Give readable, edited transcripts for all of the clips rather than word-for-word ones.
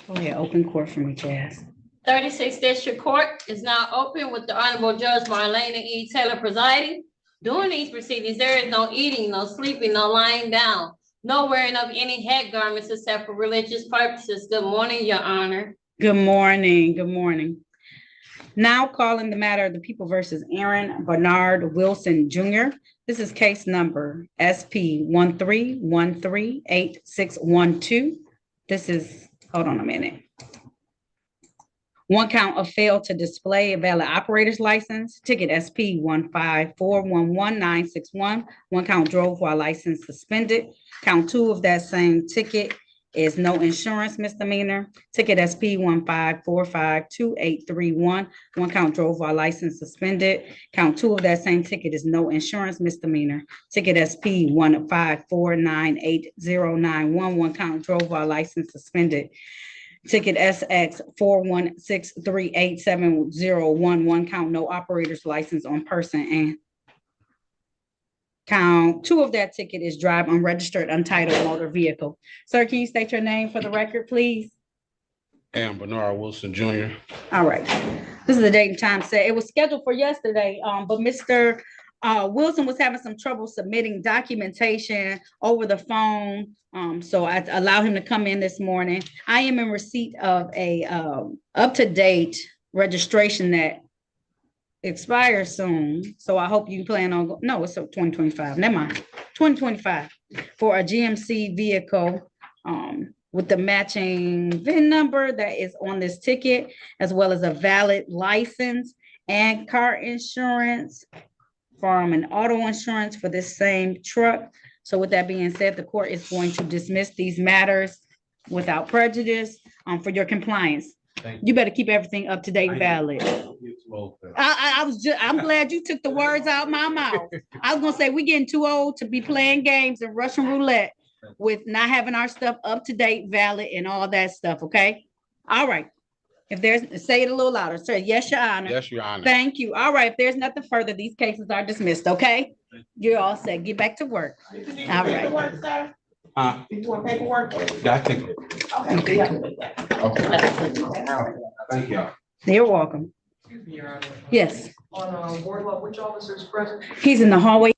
Go ahead, open court for me, Jazz. 36th District Court is now open with the Honorable Judge Marlena E. Taylor presiding. During these proceedings, there is no eating, no sleeping, no lying down, no wearing of any head garments except for religious purposes. Good morning, Your Honor. Good morning. Good morning. Now calling the matter of the people versus Aaron Bernard Wilson Jr. This is case number SP 13138612. This is, hold on a minute. One count of failed to display a valid operator's license, ticket SP 154111961. One count drove while license suspended. Count two of that same ticket is no insurance misdemeanor. Ticket SP 154528831. One count drove while license suspended. Count two of that same ticket is no insurance misdemeanor. Ticket SP 154989091. One count drove while license suspended. Ticket SX 416387011. One count no operator's license on person, and count two of that ticket is drive unregistered untitled motor vehicle. Sir, can you state your name for the record, please? Aaron Bernard Wilson Jr. All right. This is the date and time set. It was scheduled for yesterday, but Mr. Wilson was having some trouble submitting documentation over the phone. So I allowed him to come in this morning. I am in receipt of a up-to-date registration that expires soon. So I hope you plan on, no, it's 2025, never mind, 2025 for a GMC vehicle with the matching VIN number that is on this ticket, as well as a valid license and car insurance from an auto insurance for this same truck. So with that being said, the court is going to dismiss these matters without prejudice for your compliance. You better keep everything up to date, valid. I'm glad you took the words out of my mouth. I was gonna say we're getting too old to be playing games and Russian roulette with not having our stuff up to date, valid, and all that stuff. Okay. All right. If there's, say it a little louder. Say, yes, Your Honor. Yes, Your Honor. Thank you. All right. If there's nothing further, these cases are dismissed. Okay. You're all set. Get back to work. All right. You want paperwork? Yeah, I think. Okay. Thank you. You're welcome. Excuse me, Your Honor. Yes. On boardwalk, which officer is present? He's in the hallway.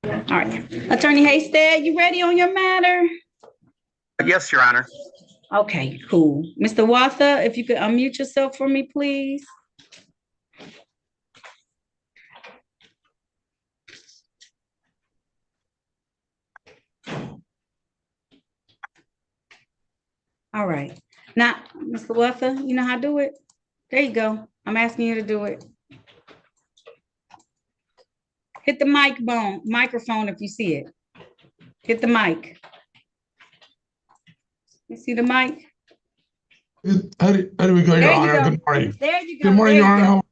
All right. Attorney Haystead, you ready on your matter? Yes, Your Honor. Okay, cool. Mr. Watha, if you could unmute yourself for me, please. All right. Now, Mr. Watha, you know how to do it? There you go. I'm asking you to do it. Hit the microphone if you see it. Hit the mic. You see the mic? How do we go, Your Honor? Good morning. There you go. Good morning, Your Honor.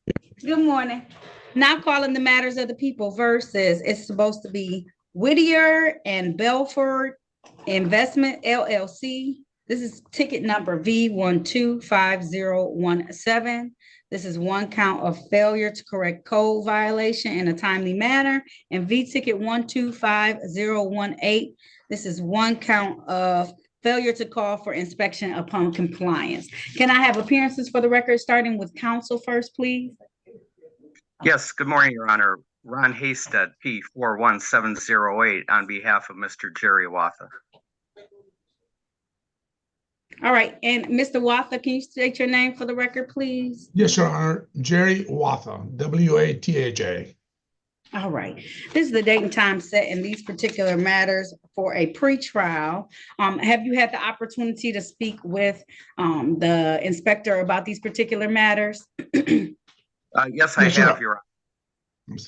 Good morning. Now calling the matters of the people versus, it's supposed to be Whittier and Belford Investment LLC. This is ticket number V125017. This is one count of failure to correct code violation in a timely manner. And V ticket 125018. This is one count of failure to call for inspection upon compliance. Can I have appearances for the record, starting with counsel first, please? Yes, good morning, Your Honor. Ron Hasted, P41708, on behalf of Mr. Jerry Watha. All right, and Mr. Watha, can you state your name for the record, please? Yes, Your Honor. Jerry Watha, W-A-T-H-A. All right, this is the date and time set in these particular matters for a pre-trial. Have you had the opportunity to speak with the inspector about these particular matters? Yes, I have, Your Honor.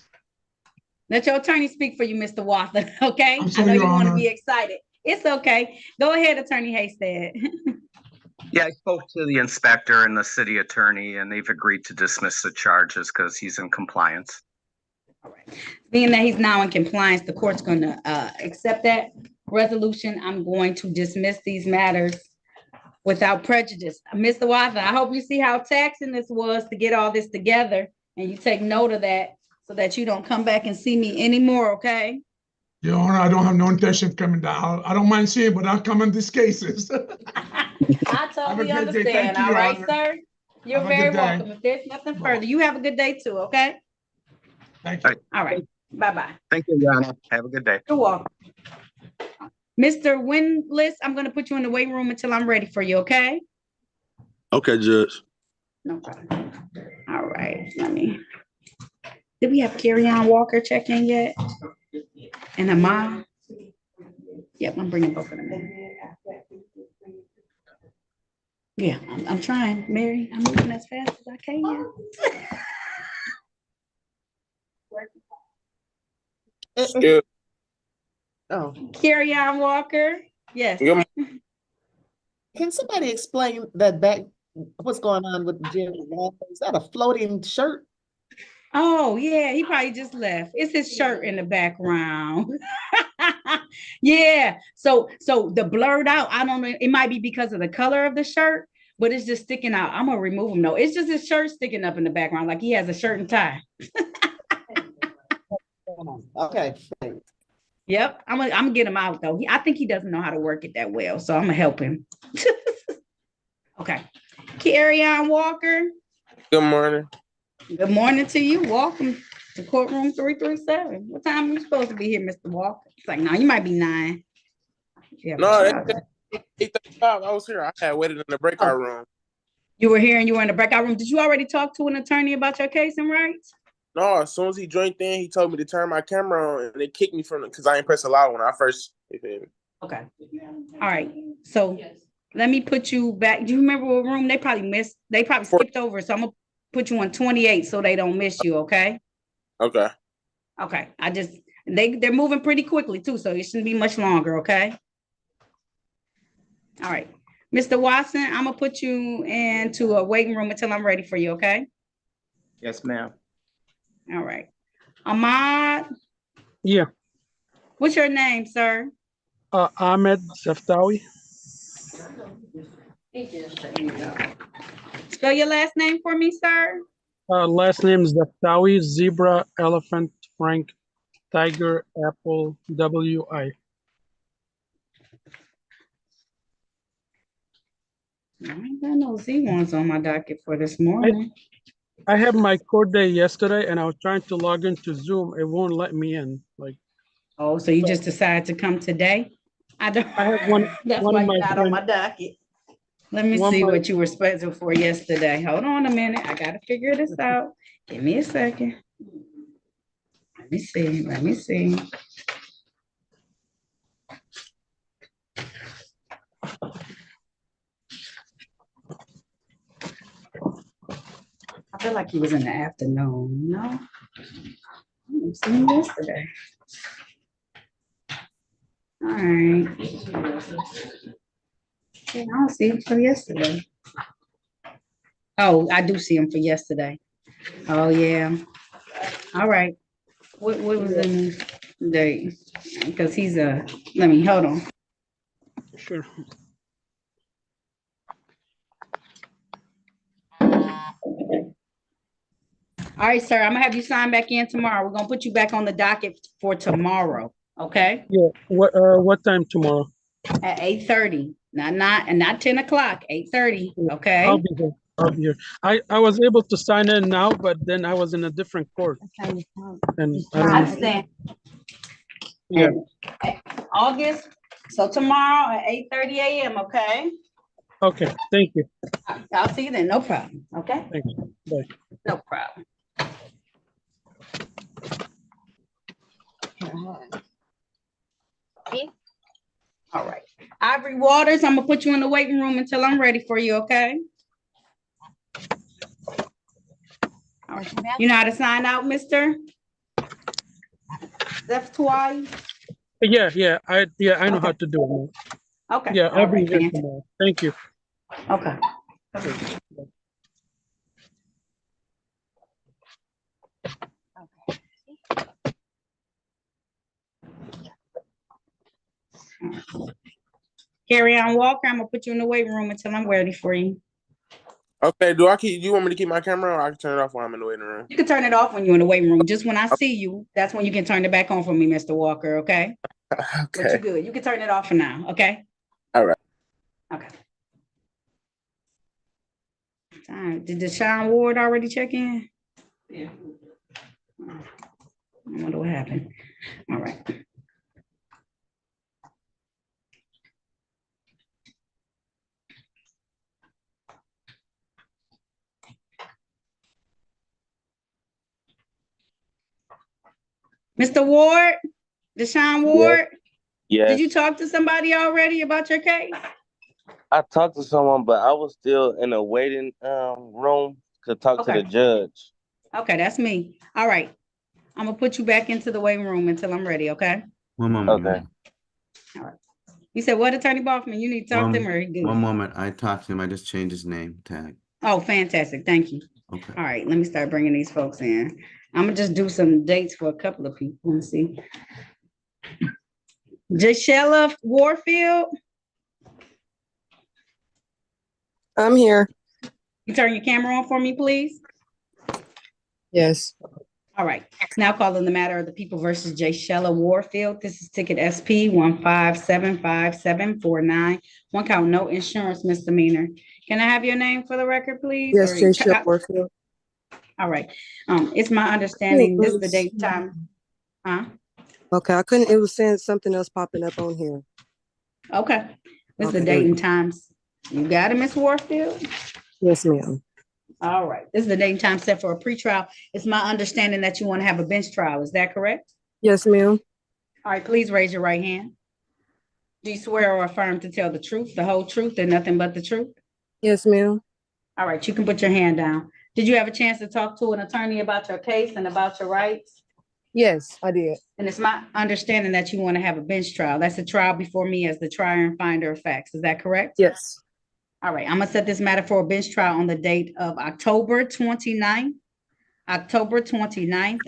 Let your attorney speak for you, Mr. Watha, okay? I'm sorry, I know you Your want to Honor. be excited. It's okay. Go ahead, Attorney Haystead. Yeah, I spoke to the inspector and the city attorney, and they've agreed to dismiss the charges because he's in compliance. Being that he's now in compliance, the court's gonna accept that resolution. I'm going to dismiss these matters without prejudice. Mr. Watson, I hope you see how taxing this was to get all this together, and you take note of that so that you don't come back and see me anymore, okay? Your Honor, I don't have no intention of coming down. I don't mind seeing, but I'll come in these cases. I totally Have a good day. understand, Thank you, all Your right, Honor. sir? You're Have a good very day. welcome. If there's nothing further, you have a good day too, okay? Thank you. All right, bye-bye. Thank you, Your Honor. Have a good day. You're welcome. Mr. Winless, I'm gonna put you in the waiting room until I'm ready for you, okay? Okay, Judge. No problem. All right, did we have Carry-On Walker check in yet? And Amar? Yep, I'm bringing both of them in. Yeah, I'm trying, Mary. I'm moving as fast as I can. Oh, Carry-On Walker, yes. can somebody explain that back, what's going on with Jerry Walker? Is that a floating shirt? Oh, yeah, he probably just left. It's his shirt in the background. Yeah, so the blurred out, I don't know, it might be because of the color of the shirt, but it's just sticking out. I'm gonna remove him though. It's just his shirt sticking up in the background, like he has a shirt and tie. Okay. Yep, I'm gonna get him out though. I think he doesn't know how to work it that well, so I'm gonna help him. Okay, Carry-On Walker. Good morning. Good morning to you. Welcome to courtroom 337. What time are you supposed to be here, Mr. Walker? It's like, no, you might be 9. Yeah, No, 8:35. I was here. I had waited in the breakout room. you were here and you were in the breakout room. Did you already talk to an attorney about your case and rights? No, as soon as he joined in, he told me to turn my camera on, and they kicked me from it because I ain't press allow when I first. Okay. All right. So let me put you back. Do you remember what room they probably skipped over? So I'm gonna put you on 28 so they don't miss you. Okay. Okay. Okay. They're moving pretty quickly too, so it shouldn't be much longer. Okay. All right. Mr. Watson, I'm gonna put you into a waiting room until I'm ready for you. Okay. Yes, ma'am. All right. Ahmad. Yeah, What's your name, sir? Ahmed Zaftawi. Spell your last name for me, sir. Last name is Zaftawi, Zebra, Elephant, Frank, Tiger, Apple, W.I. I ain't got no Z1s on my docket for this morning. I had my court day yesterday and I was trying to log into Zoom. It won't let me in. Like, Oh, so you just decided to come today? I have one. That's one why of you're my not on friend- my docket. Let me One see my- what you were scheduled for yesterday. Hold on a minute. I gotta figure this out. Give me a second. Let me see. I feel like he was in the afternoon. No? I didn't see him yesterday. All right. Yeah, I don't see him for yesterday. Oh, I do see him for yesterday. Oh, yeah. All right. What was in the date? Because he's hold on. Sure. All right, sir, I'm gonna have you sign back in tomorrow. We're gonna put you back on the docket for tomorrow, okay? Yeah. What time tomorrow? At 8:30, not 10 o'clock, 8:30, okay? I'll be here. I'll be here. I was able to sign in now, but then I was in a different court. And I I don't, understand. yeah. August, so tomorrow at 8:30 a.m., okay? Okay. Thank you. I'll see you then, no problem, okay? Thank you. Bye. No problem. All right. Ivory Waters, I'm gonna put you in the waiting room until I'm ready for you, okay? All right. You know how to sign out, Mr.? That's twice. Yeah. I know how to do it. Okay. Yeah. All I'll be right, here fantastic. tomorrow. Thank you. Okay. Carry on Walker, I'm gonna put you in the waiting room until I'm ready for you. Okay, do you want me to keep my camera on, or I can turn it off while I'm in the waiting room? You can turn it off when you're in the waiting room. Just when I see you, that's when you can turn it back on for me, Mr. Walker, okay? But you Okay. good. You can turn it off for now, okay? All right. Okay. All right. Did Deshaun Ward already check in? Yeah. I wonder what happened. All right. Mr. Ward, Deshaun Ward, did you Yes, talk to somebody already about your case? I talked to someone, but I was still in a waiting room to talk to the Okay. judge. Okay, that's me. All right. I'm gonna put you back into the waiting room until I'm ready, okay? One moment, Okay. ma'am. All right. You said what, Attorney Boffman? You need to talk to him or he good? One moment. I talked to him. I just changed his name tag. Oh, fantastic. Thank you. Okay. All right, let me start bringing these folks in. I'm gonna just do some dates for a couple of people. Let's see. Jashella Warfield, I'm here. you turn your camera on for me, please. Yes. All right, now calling the matter of the people versus Jashella Warfield. This is ticket SP 1575749. One count, no insurance misdemeanor. Can I have your name for the record, please? Yes, Jay Shep Warfield. All right. It's my understanding this is the date time. Huh? Okay, I couldn't, it was saying something else popping up on here. Okay. This is the Okay, date and times. You got it, Miss Warfield? Yes, ma'am. All right. This is the date and time set for a pretrial. It's my understanding that you want to have a bench trial. Is that correct? Yes, ma'am. All right, please raise your right hand. Do you swear or affirm to tell the truth, the whole truth, and nothing but the truth? Yes, ma'am. All right, you can put your hand down. Did you have a chance to talk to an attorney about your case and about your rights? Yes, I did. And it's my understanding that you want to have a bench trial. That's a trial before me as the trier and finder of facts. Is that correct? Yes. All right, I'm gonna set this matter for a bench trial on the date of October 29th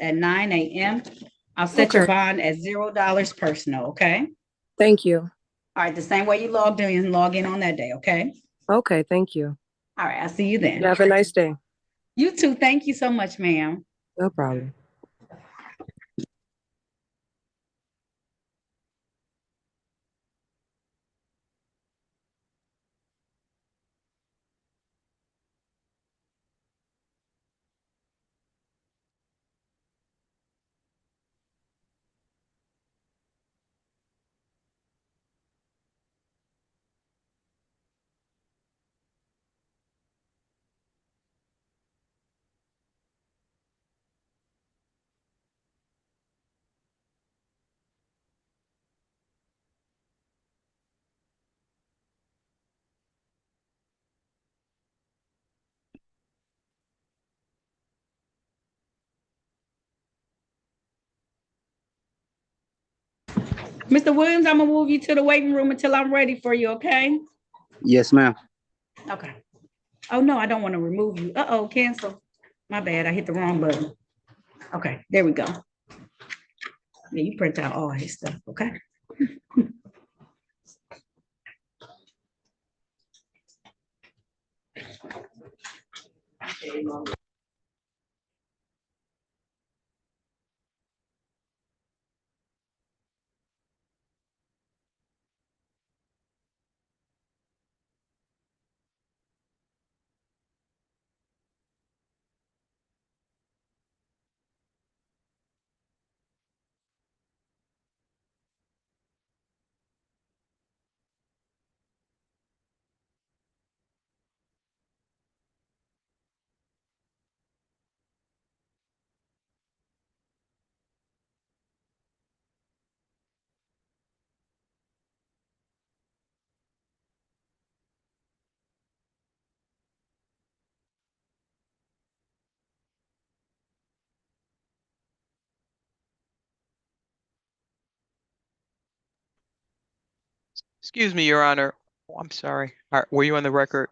at 9 a.m. I'll set your Okay. bond at $0 personal, okay? Thank you. All right, the same way you logged in, log in on that day, okay? Okay, thank you. All right, I'll see you then. You have a nice day. You too. Thank you so much, ma'am. No problem. Mr. Williams, I'm gonna move you to the waiting room until I'm ready for you, okay? Yes, ma'am. Okay. Oh, no, I don't want to remove you. Uh-oh, cancel. My bad, I hit the wrong button. Okay, there we go. Yeah, you print out all his stuff, okay? Excuse me, Your Honor. Oh, I'm sorry. Were you on the record?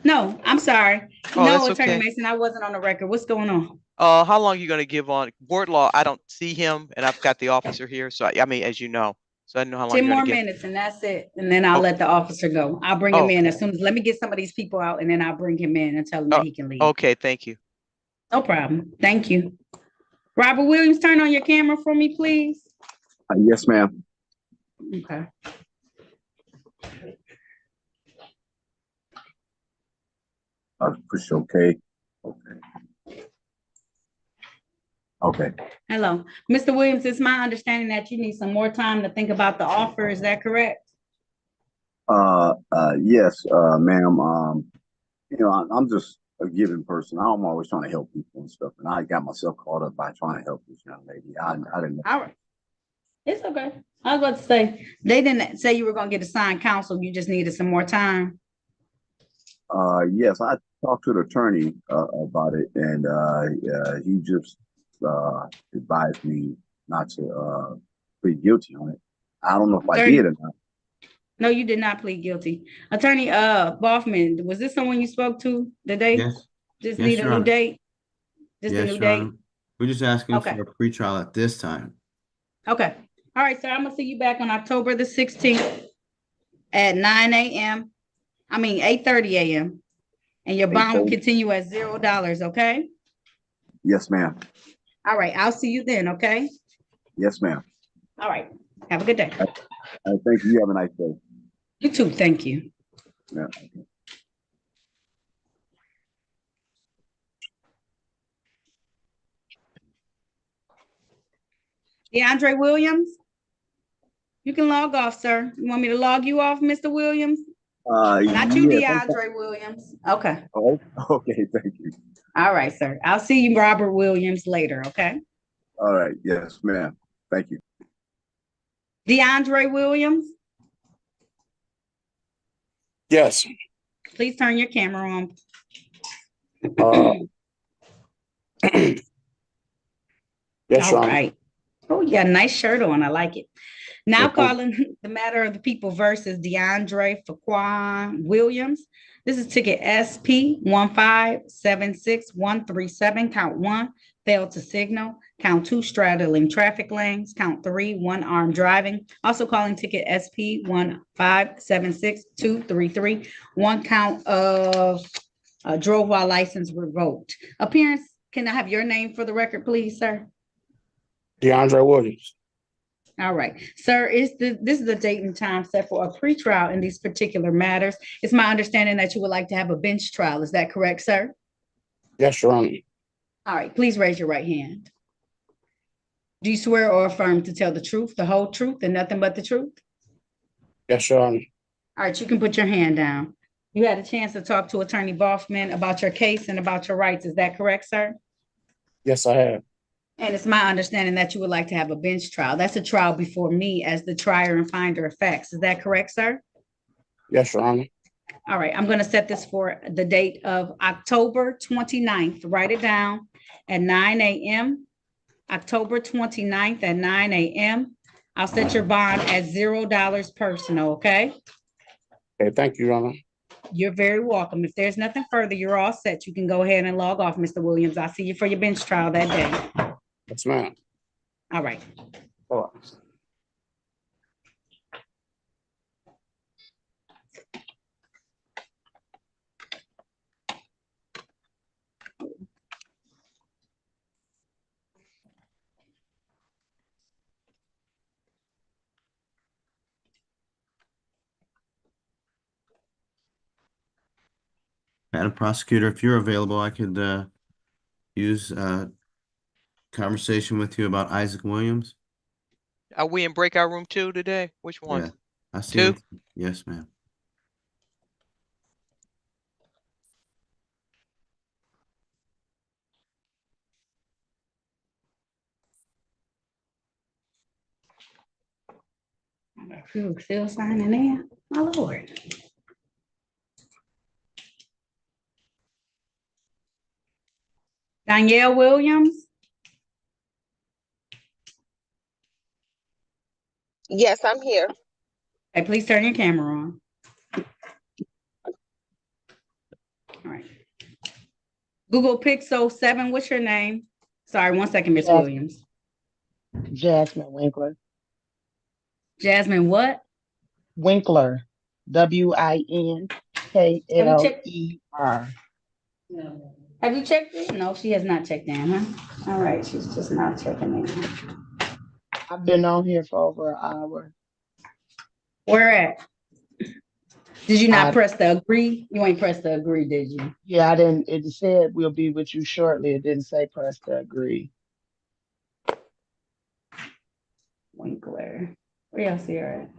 No, I'm sorry. Oh, No, that's Attorney okay. Mason, I wasn't on the record. What's going on? How long you gonna give on board law? I don't see him, and I've got the officer here, so I mean, as you know, so I don't know how long 10 you're gonna more give. minutes and that's it. And then I'll Oh, let the officer go. I'll bring him in as okay. soon as, let me get some of these people out and then I'll bring him in and tell him Oh, that he can leave. okay, thank you. No problem. Thank you. Robert Williams, turn on your camera for me, please. Yes, ma'am. Okay. I'll push okay. Okay. Okay. Hello. Mr. Williams, it's my understanding that you need some more time to think about the offer. Is that correct? Yes, ma'am. I'm just a giving person. I'm always trying to help people and stuff. And I got myself caught up by trying to help this young lady. I didn't know. All right. It's okay. I was about to say, they didn't say you were going to get assigned counsel. You just needed some more time. Yes, I talked to the attorney about it, and he just advised me not to plead guilty on it. I don't know if I Attorney- did or not. No, you did not plead guilty. Attorney Boffman, was this someone you spoke to today? Yes. Just Yes, need a Your new Honor. date? Just a Yes, new Your date? Honor. We're just asking Okay. for a pretrial at this time. Okay. All right, sir. I'm gonna see you back on October the 16th at 9 a.m. I mean 8:30 a.m. And your bond will 8:30? continue at $0, okay? Yes, ma'am. All right, I'll see you then, okay? Yes, ma'am. All right. Have a good day. Thank you. You have a nice day. You too. Thank you. Yeah. DeAndre Williams, you can log off, sir. You want me to log you off, Mr. Williams? Not you, Yes, DeAndre Williams. Okay. Oh, okay. Thank you. All right, sir. I'll see you, Robert Williams, later, okay? All right. Yes, ma'am. Thank you. DeAndre Williams, Yes. please turn your camera on. Yes, Your All Honor. right. Oh, you got a nice shirt on. I like it. Now Yes, thank calling the matter of the people versus DeAndre Faquan Williams. This is ticket SP 1576137. Count 1, failed to signal. Count 2, straddling traffic lanes. Count 3, 1 armed driving. Also calling ticket SP 1576233. 1 count of drove while license revoked. Appearance, can I have your name for the record, please, sir? DeAndre Williams. All right, sir, this is the date and time set for a pretrial in these particular matters. It's my understanding that you would like to have a bench trial. Is that correct, sir? Yes, Your Honor. All right, please raise your right hand. Do you swear or affirm to tell the truth, the whole truth, and nothing but the truth? Yes, Your Honor. All right, you can put your hand down. You had a chance to talk to Attorney Boffman about your case and about your rights. Is that correct, sir? Yes, I have. And it's my understanding that you would like to have a bench trial. That's a trial before me as the trier and finder of facts. Is that correct, sir? Yes, Your Honor. All right, I'm going to set this for the date of October 29th. Write it down at 9 a.m. October 29th at 9 a.m. I'll set your bond at $0 personal, okay? Okay, thank you, Your Honor. You're very welcome. If there's nothing further, you're all set. You can go ahead and log off, Mr. Williams. I'll see you for your bench trial that day. Yes, ma'am. All right. All right. Madam Prosecutor, if you're available, I could use conversation with you about Isaac Williams. Are we in breakout room 2 today? Which one? Yeah, I see 2? him. Yes, ma'am. Whew, still signing in? My Lord. Danielle Williams? Yes, I'm here. Hey, please turn your camera on. All right. Google Pixel 7, what's your name? Sorry, 1 second, Miss Jas- Williams. Jasmine Winkler. Jasmine, what? Winkler. WINKLER. Have you checked it? No, she has not checked in, huh? All right, she's just not checking in. I've been on here for over an hour. Where at? Did you not I- press the agree? You ain't press the agree, did you? Yeah, I didn't. It said we'll be with you shortly. It didn't say press to agree. Winkler. Where y'all see her at?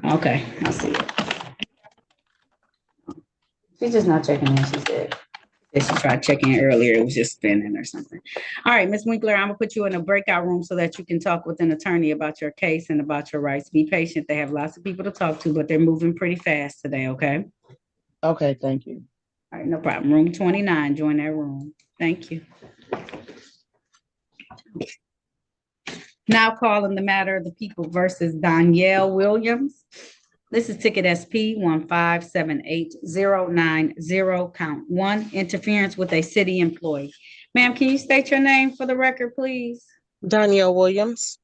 Okay, I see it. She's just not checking in, she said. She tried checking earlier, it was just spinning or something. All right, Ms. Winkler, I'm gonna put you in a breakout room so that you can talk with an attorney about your case and about your rights. Be patient, they have lots of people to talk to, but they're moving pretty fast today, okay? Okay, thank you. All right, no problem. Room 29, join that room. Thank you. Now calling the matter of the people versus Danielle Williams. This is ticket SP 1578090, count 1, interference with a city employee. Ma'am, can you state your name for the record, please? Danielle Williams.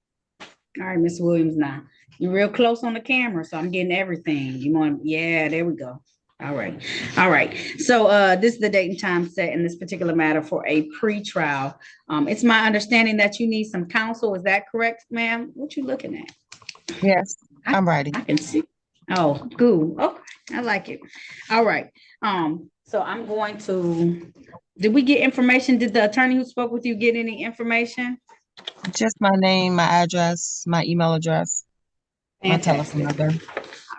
All right, Miss Williams, now, you're real close on the camera, so I'm getting everything. You want, yeah, there we go. All right. All right. So this is the date and time set in this particular matter for a pre-trial. It's my understanding that you need some counsel. Is that correct, ma'am? What you looking at? Yes, I'm ready. I can see. Oh, good. Okay, I like it. All right. So I'm going to, did we get information? Did the attorney who spoke with you get any information? Just my name, my address, my email address, my telephone number.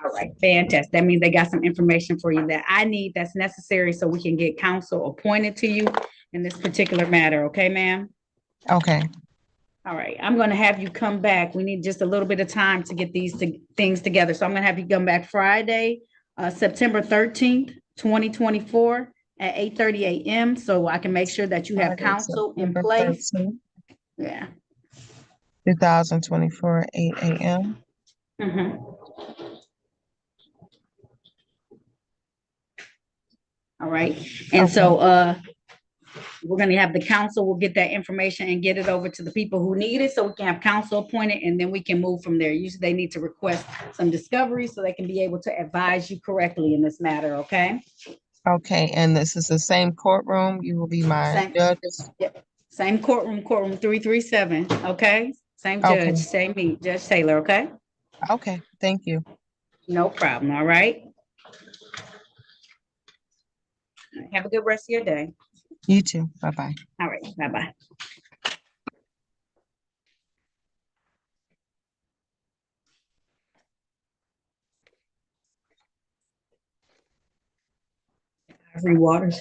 All right, fantastic. That means they got some information for you that I need that's necessary so we can get counsel appointed to you in this particular matter. Okay, ma'am? Okay. All right, I'm gonna have you come back. We need just a little bit of time to get these things together. So I'm gonna have you come back Friday, September 13th, 2024 at 8:30 a.m. so I can make sure that you have Friday, counsel in September place. 13th, Yeah. 2024, 8 a.m. All right, and so we're gonna have the council, we'll get that information and get it over to the people who need it, so we can have counsel appointed, and then we can move from there. Usually they need to request some discovery so they can be able to advise you correctly in this matter, okay? Okay, and this is the same courtroom. You will be my Same- judges. Yep. Same courtroom 337, okay? Same Okay. judge, same me, Judge Taylor, okay? Okay, thank you. No problem, all right? Have a good rest of your day. You too. Bye-bye. All right, bye-bye. Ivory Waters.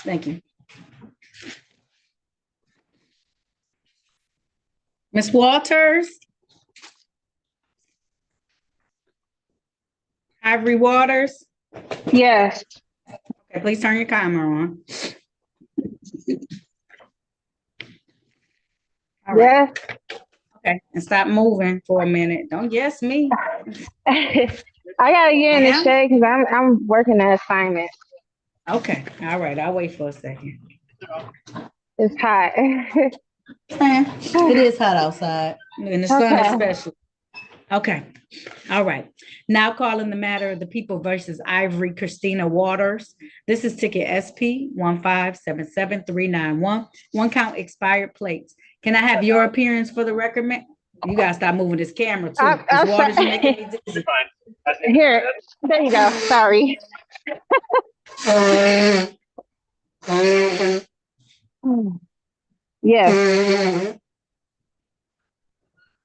Thank you. Ms. Walters? Ivory Waters? Yes. Okay, please turn your camera on. All right. Yes. Okay, and stop moving for a minute. Don't yes me. I gotta get in the Ma'am? shade because I'm working an assignment. Okay, all right, I'll wait for a second. It's hot. It is hot outside, and the sun Okay. especially. Okay, all right. Now calling the matter of the people versus Ivory Christina Waters. This is ticket SP 1577391. One count expired plates. Can I have your appearance for the record, ma'am? You gotta stop moving this camera too. I'm Ms. Waters, sorry. you're making me dizzy. Here, there you go. Sorry. Yes.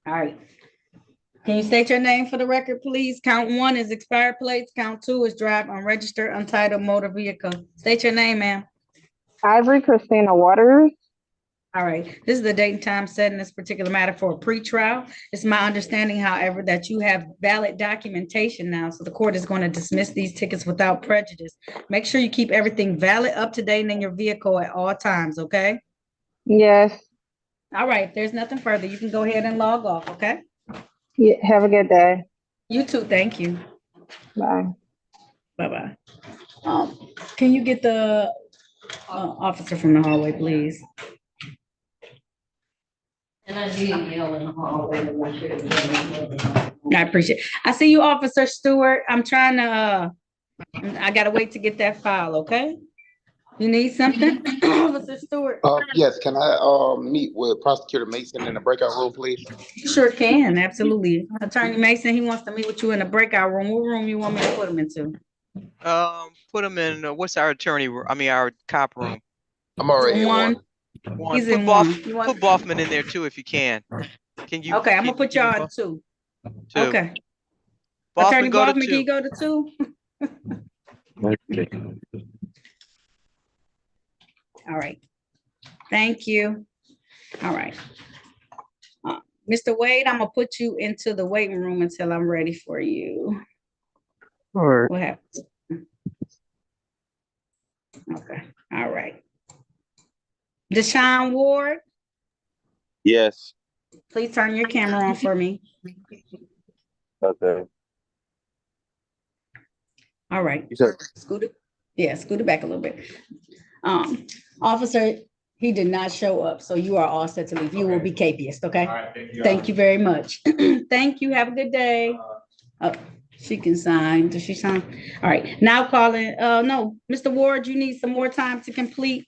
All right. Can you state your name for the record, please? Count 1 is expired plates. Count 2 is drive unregistered, untitled motor vehicle. State your name, ma'am. Ivory Christina Waters. All right. This is the date and time set in this particular matter for a pretrial. It's my understanding, however, that you have valid documentation now, so the court is going to dismiss these tickets without prejudice. Make sure you keep everything valid, up to date in your vehicle at all times, okay? Yes. All right, if there's nothing further, you can go ahead and log off, okay? Yeah, have a good day. You too, thank you. Bye. Bye-bye. Can you get the officer from the hallway, please? And I did yell in the hallway, but I should have yelled. I appreciate it. I see you, Officer Stewart. I'm trying to, I gotta wait to get that file, okay? You need something, Officer Stewart? Yes, can I meet with Prosecutor Mason in the breakout room, please? You sure can, absolutely. Attorney Mason, he wants to meet with you in the breakout room. What room you want me to put him into? Put him in, what's our our cop room? I'm already in one. One. He's Put in one. You Put want- Boffman in there too, if you can. Can you? Okay, I'm can gonna put you y'all give in me two. Two. Okay. Boffman, Attorney go to Boffman, can you two. go to two? All right. Thank you. All right. Mr. Wade, I'm gonna put you into the waiting room until I'm ready for you. All right. What happens? Okay, all right. Deshaun Ward, Yes. please turn your camera on for me. Okay. All right. You said Scoot it. Yeah, scoot it back a little bit. Officer, he did not show up, so you are all set to leave. You will be capious, okay? All right, thank you. Thank you very much. Thank you. Have a good day. Oh, she can sign. Does she sign? All right, now calling, no, Mr. Ward, you need some more time to complete.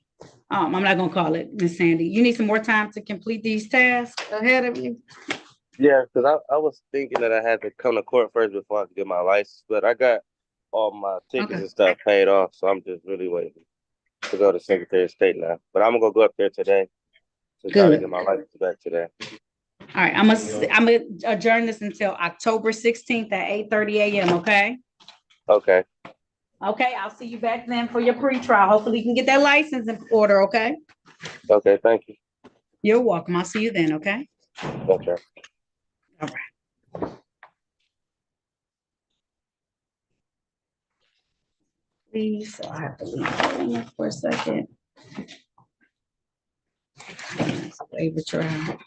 I'm not gonna call it, Miss Sandy. You need some more time to complete these tasks ahead of you. yeah, because I was thinking that I had to come to court first before I could get my license, but I got all my tickets Okay. and stuff paid off, so I'm just really waiting to go to Secretary of State now. But I'm gonna go up there today to try to Good. get my license back today. All right, I'm gonna adjourn this until October 16th at 8:30 a.m., okay? Okay. Okay, I'll see you back then for your pre-trial. Hopefully you can get that license in order, okay? Okay. Thank you. You're welcome. I'll see you then, okay? Okay. All right. Please, so I have to leave for a second. Waiver trial.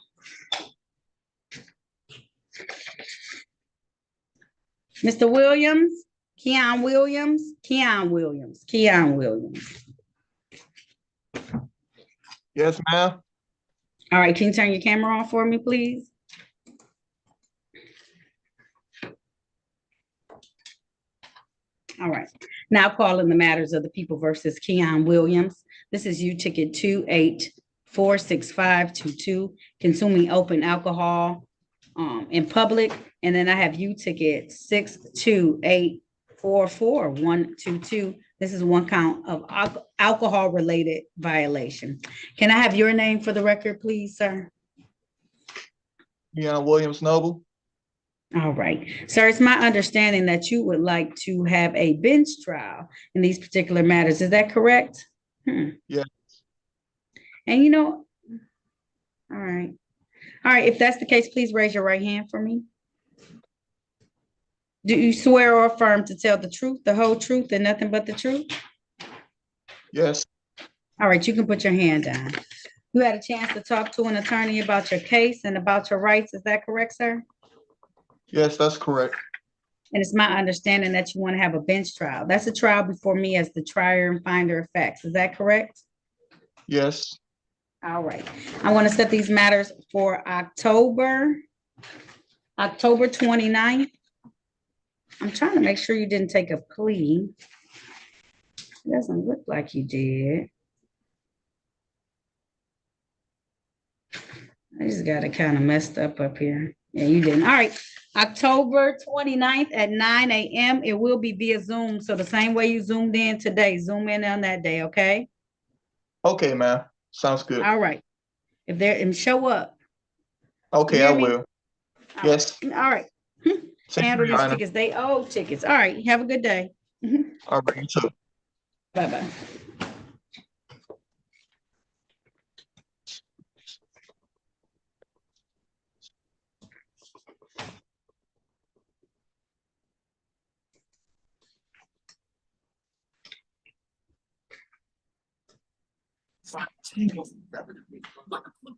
Mr. Williams, Keon Williams, Keon Williams, Keon Williams. Yes, ma'am. All right, can you turn your camera on for me, please? All right, now calling the matters of the people versus Keon Williams. This is U ticket 28466522, consuming open alcohol in public. And then I have U ticket 628444122. This is one count of alcohol related violation. Can I have your name for the record, please, sir? Keon Williams Noble. All right, sir, it's my understanding that you would like to have a bench trial in these particular matters. Is that correct? Yes. And you know, all right. All right, if that's the case, please raise your right hand for me. Do you swear or affirm to tell the truth, the whole truth, and nothing but the truth? Yes. All right, you can put your hand down. You had a chance to talk to an attorney about your case and about your rights. Is that correct, sir? Yes, that's correct. And it's my understanding that you want to have a bench trial. That's a trial before me as the trier and finder of facts. Is that correct? Yes. All right. I want to set these matters for October 29th. I'm trying to make sure you didn't take a plea. It doesn't look like you did. I just got it kind of messed up here. Yeah, you didn't. All right. October 29th at 9 a.m. It will be via Zoom. So the same way you zoomed in today, zoom in on that day, okay? Okay, ma'am. Sounds good. All right. If there and show up. Okay, You I hear me? will. Yes. All right. Thank Handle you, Your these Honor. tickets. They owe tickets. All right. Have a good day. All right, you too. Bye-bye.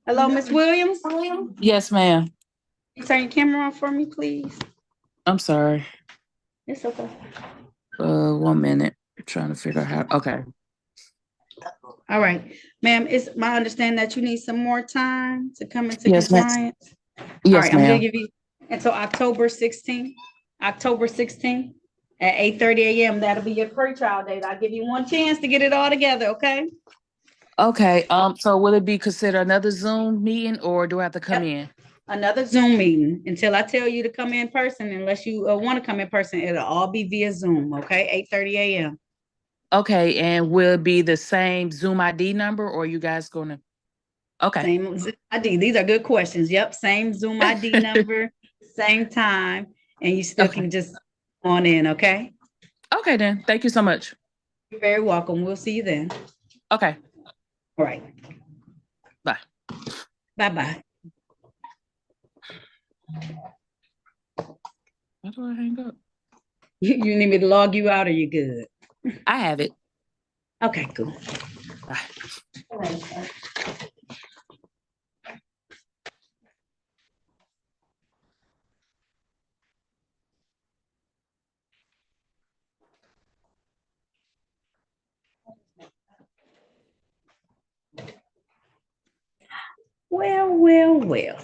Hello, Miss Williams? Yes, ma'am. You turn your camera on for me, please. I'm sorry. It's okay. 1 minute. I'm trying to figure out how. Okay. All right, ma'am, it's my understanding that you need some more time to come into Yes, ma'am. compliance. All Yes, right, I'm gonna ma'am. give you until October 16th, October 16th at 8:30 a.m. That'll be your pre-trial date. I'll give you one chance to get it all together, okay? Okay. So will it be considered another Zoom meeting or do I have to come in? Another Zoom meeting until I tell you to come in person, unless you want to come in person, it'll all be via Zoom, okay? 8:30 a.m. Okay. And will it be the same Zoom ID number or you guys gonna? Okay. Same Zoom ID. These are good questions. Yep, same Zoom ID number, same time, and you still Okay. can just on in, okay? Okay, then. Thank you so much. You're very welcome. We'll see you then. Okay. All right. Bye. Bye-bye. How do I hang up? You need me to log you out or you good? I have it. Okay, cool. Bye. Well, well, well.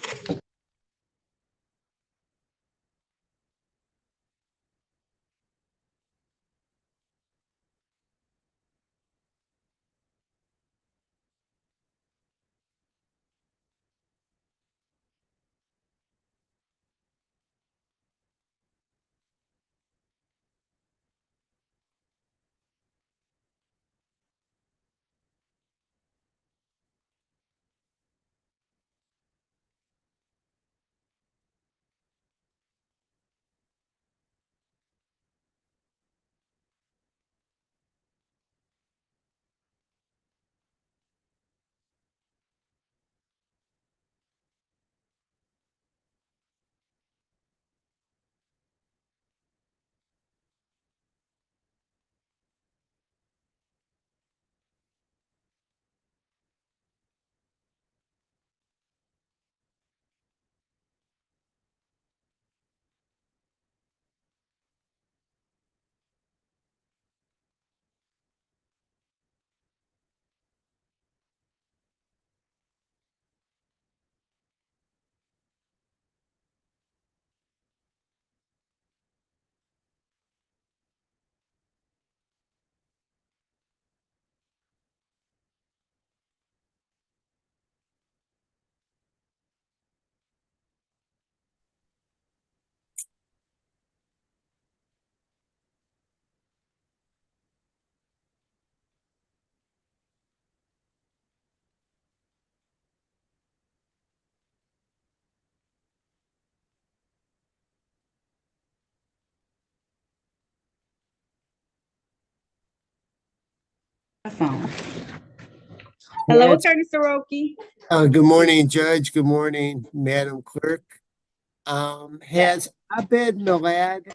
Phone. Hello, Yes. Attorney Soroki. Good morning, Judge. Good morning, Madam Clerk. Has Abed Milad,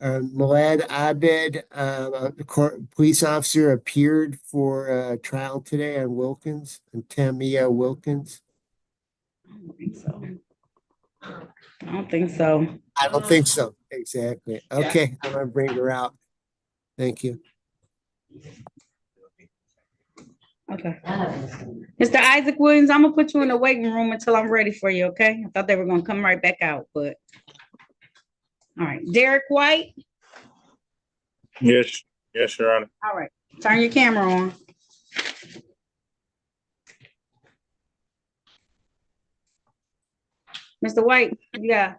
Milad Abed, the police officer, appeared for trial today on Wilkins and Tamia Wilkins? I don't think so. I don't think so. I don't think so. Exactly. Okay, I'm gonna bring her out. Thank you. Okay. Mr. Isaac Williams, I'm gonna put you in the waiting room until I'm ready for you, okay? I thought they were gonna come right back out, but. All right, Derek White. Yes, Your Honor. All right, turn your camera on. Mr. White, Yes,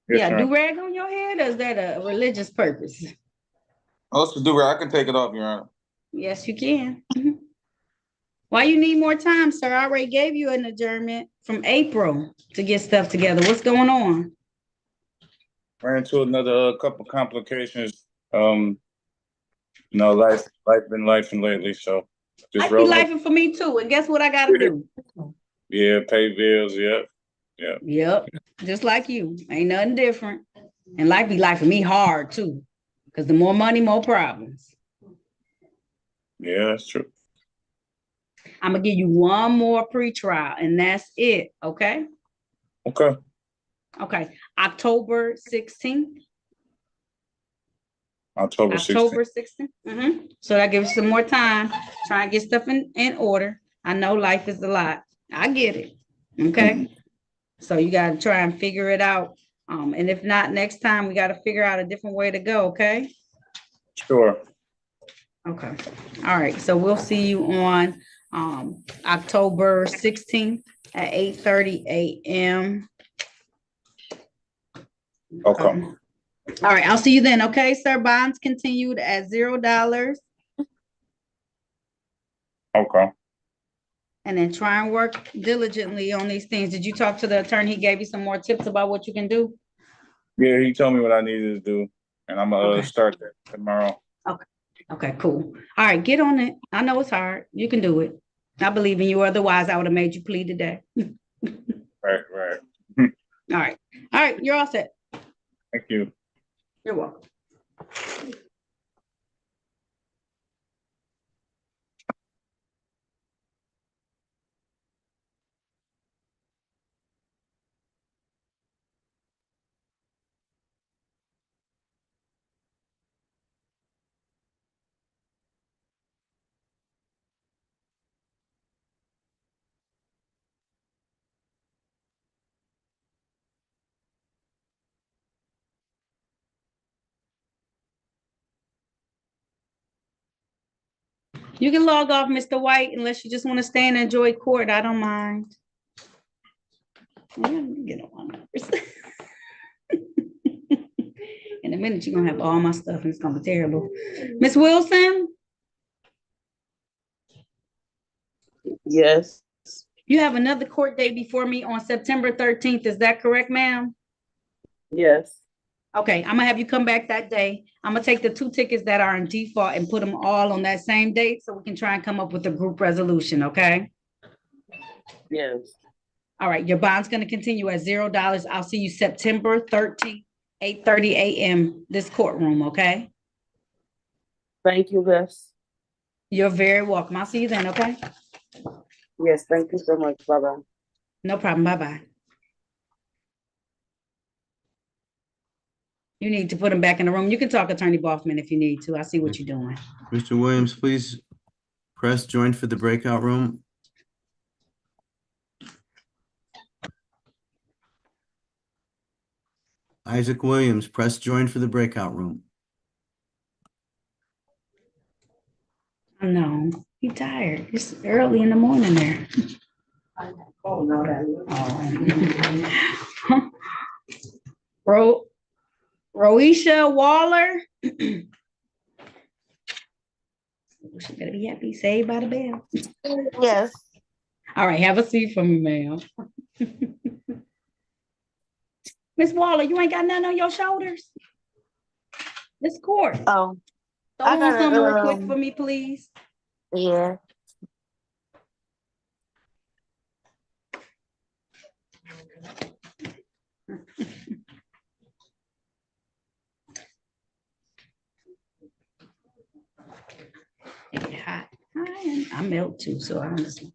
Your Honor. do-rag on your head, or is that a religious purpose? Oh, it's the do-rag. I can take it off, Your Honor. Yes, you can. Why you need more time, sir? I already gave you an adjournment from April to get stuff together. What's going on? Ran into another couple complications. Life been lifing lately, so just I be rolling. lifing for me too, and guess what I gotta do? Yeah, pay bills. Yep. Just like you. Ain't nothing different. And life be life for me hard too. Because the more money, more problems. Yeah, that's true. I'm gonna give you one more pretrial and that's it, okay? Okay. Okay, October 16th. October 16th. October 16th. So that gives you some more time. Try and get stuff in order. I know life is a lot. I get it. Okay. So you got to try and figure it out. And if not, next time we got to figure out a different way to go. Okay. Sure. Okay. All right. So we'll see you on October 16th at 8:30 a.m. Okay. All right. I'll see you then. Okay, sir. Bonds continued at $0. Okay. And then try and work diligently on these things. Did you talk to the attorney? He gave you some more tips about what you can do? Yeah, he told me what I needed to do, and I'm gonna start that tomorrow. Okay. Okay, cool. All right, get on it. I know it's hard. You can do it. I believe in you. Otherwise, I would have made you plead today. Right, right. All right. All right, you're all set. Thank you. You're welcome. You can log off, Mr. White, unless you just want to stay and enjoy court. I don't mind. Get on my nerves. In a minute, you're gonna have all my stuff and it's gonna be terrible. Miss Wilson? Yes. You have another court date before me on September 13th. Is that correct, ma'am? Yes. Okay, I'm gonna have you come back that day. I'm gonna take the 2 tickets that are in default and put them all on that same date so we can try and come up with a group resolution, okay? Yes. All right, your bond's gonna continue at $0. I'll see you September 13th, 8:30 a.m. this courtroom, okay? Thank you, Gus. You're very welcome. I'll see you then, okay? Yes, thank you so much. Bye-bye. No problem. Bye-bye. You need to put him back in the room. You can talk Attorney Boffman if you need to. I see what you're doing. Mr. Williams, please press join for the breakout room. Isaac Williams, press join for the breakout room. I know. He's tired. It's early in the morning there. Oh, no, that. Roisha Waller. She better be happy. Saved by the bell. Yes. All right, have a seat for me, ma'am. Miss Waller, you ain't got nothing on your shoulders? This court. Oh. Throw on something real quick for me, please. Yeah. It get hot. I melt too, so I understand.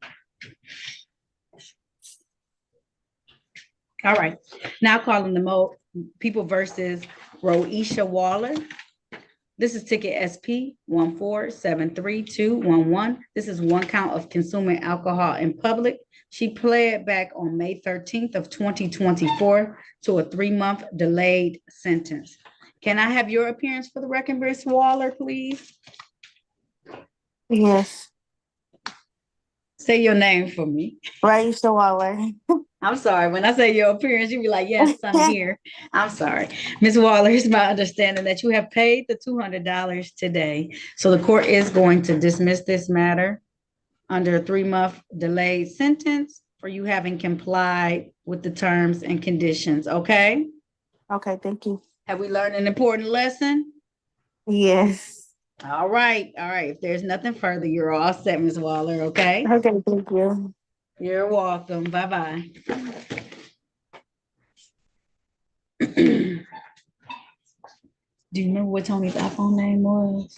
All right, now calling the people versus Roisha Waller. This is ticket SP 1473211. This is 1 count of consuming alcohol in public. She pled back on May 13th of 2024 to a 3-month delayed sentence. Can I have your appearance for the record, Ms. Waller, please? Yes. Say your name for me. Raisha Waller. I'm sorry. When I say your appearance, you be like, yes, I'm here. I'm sorry. Ms. Waller, it's my understanding that you have paid the $200 today. So the court is going to dismiss this matter under a 3-month delayed sentence for you having complied with the terms and conditions, okay? Okay, thank you. Have we learned an important lesson? Yes. All right. All right. If there's nothing further, you're all set, Ms. Waller, okay? Okay, thank you. You're welcome. Bye-bye. Do you remember what Tony's iPhone name was?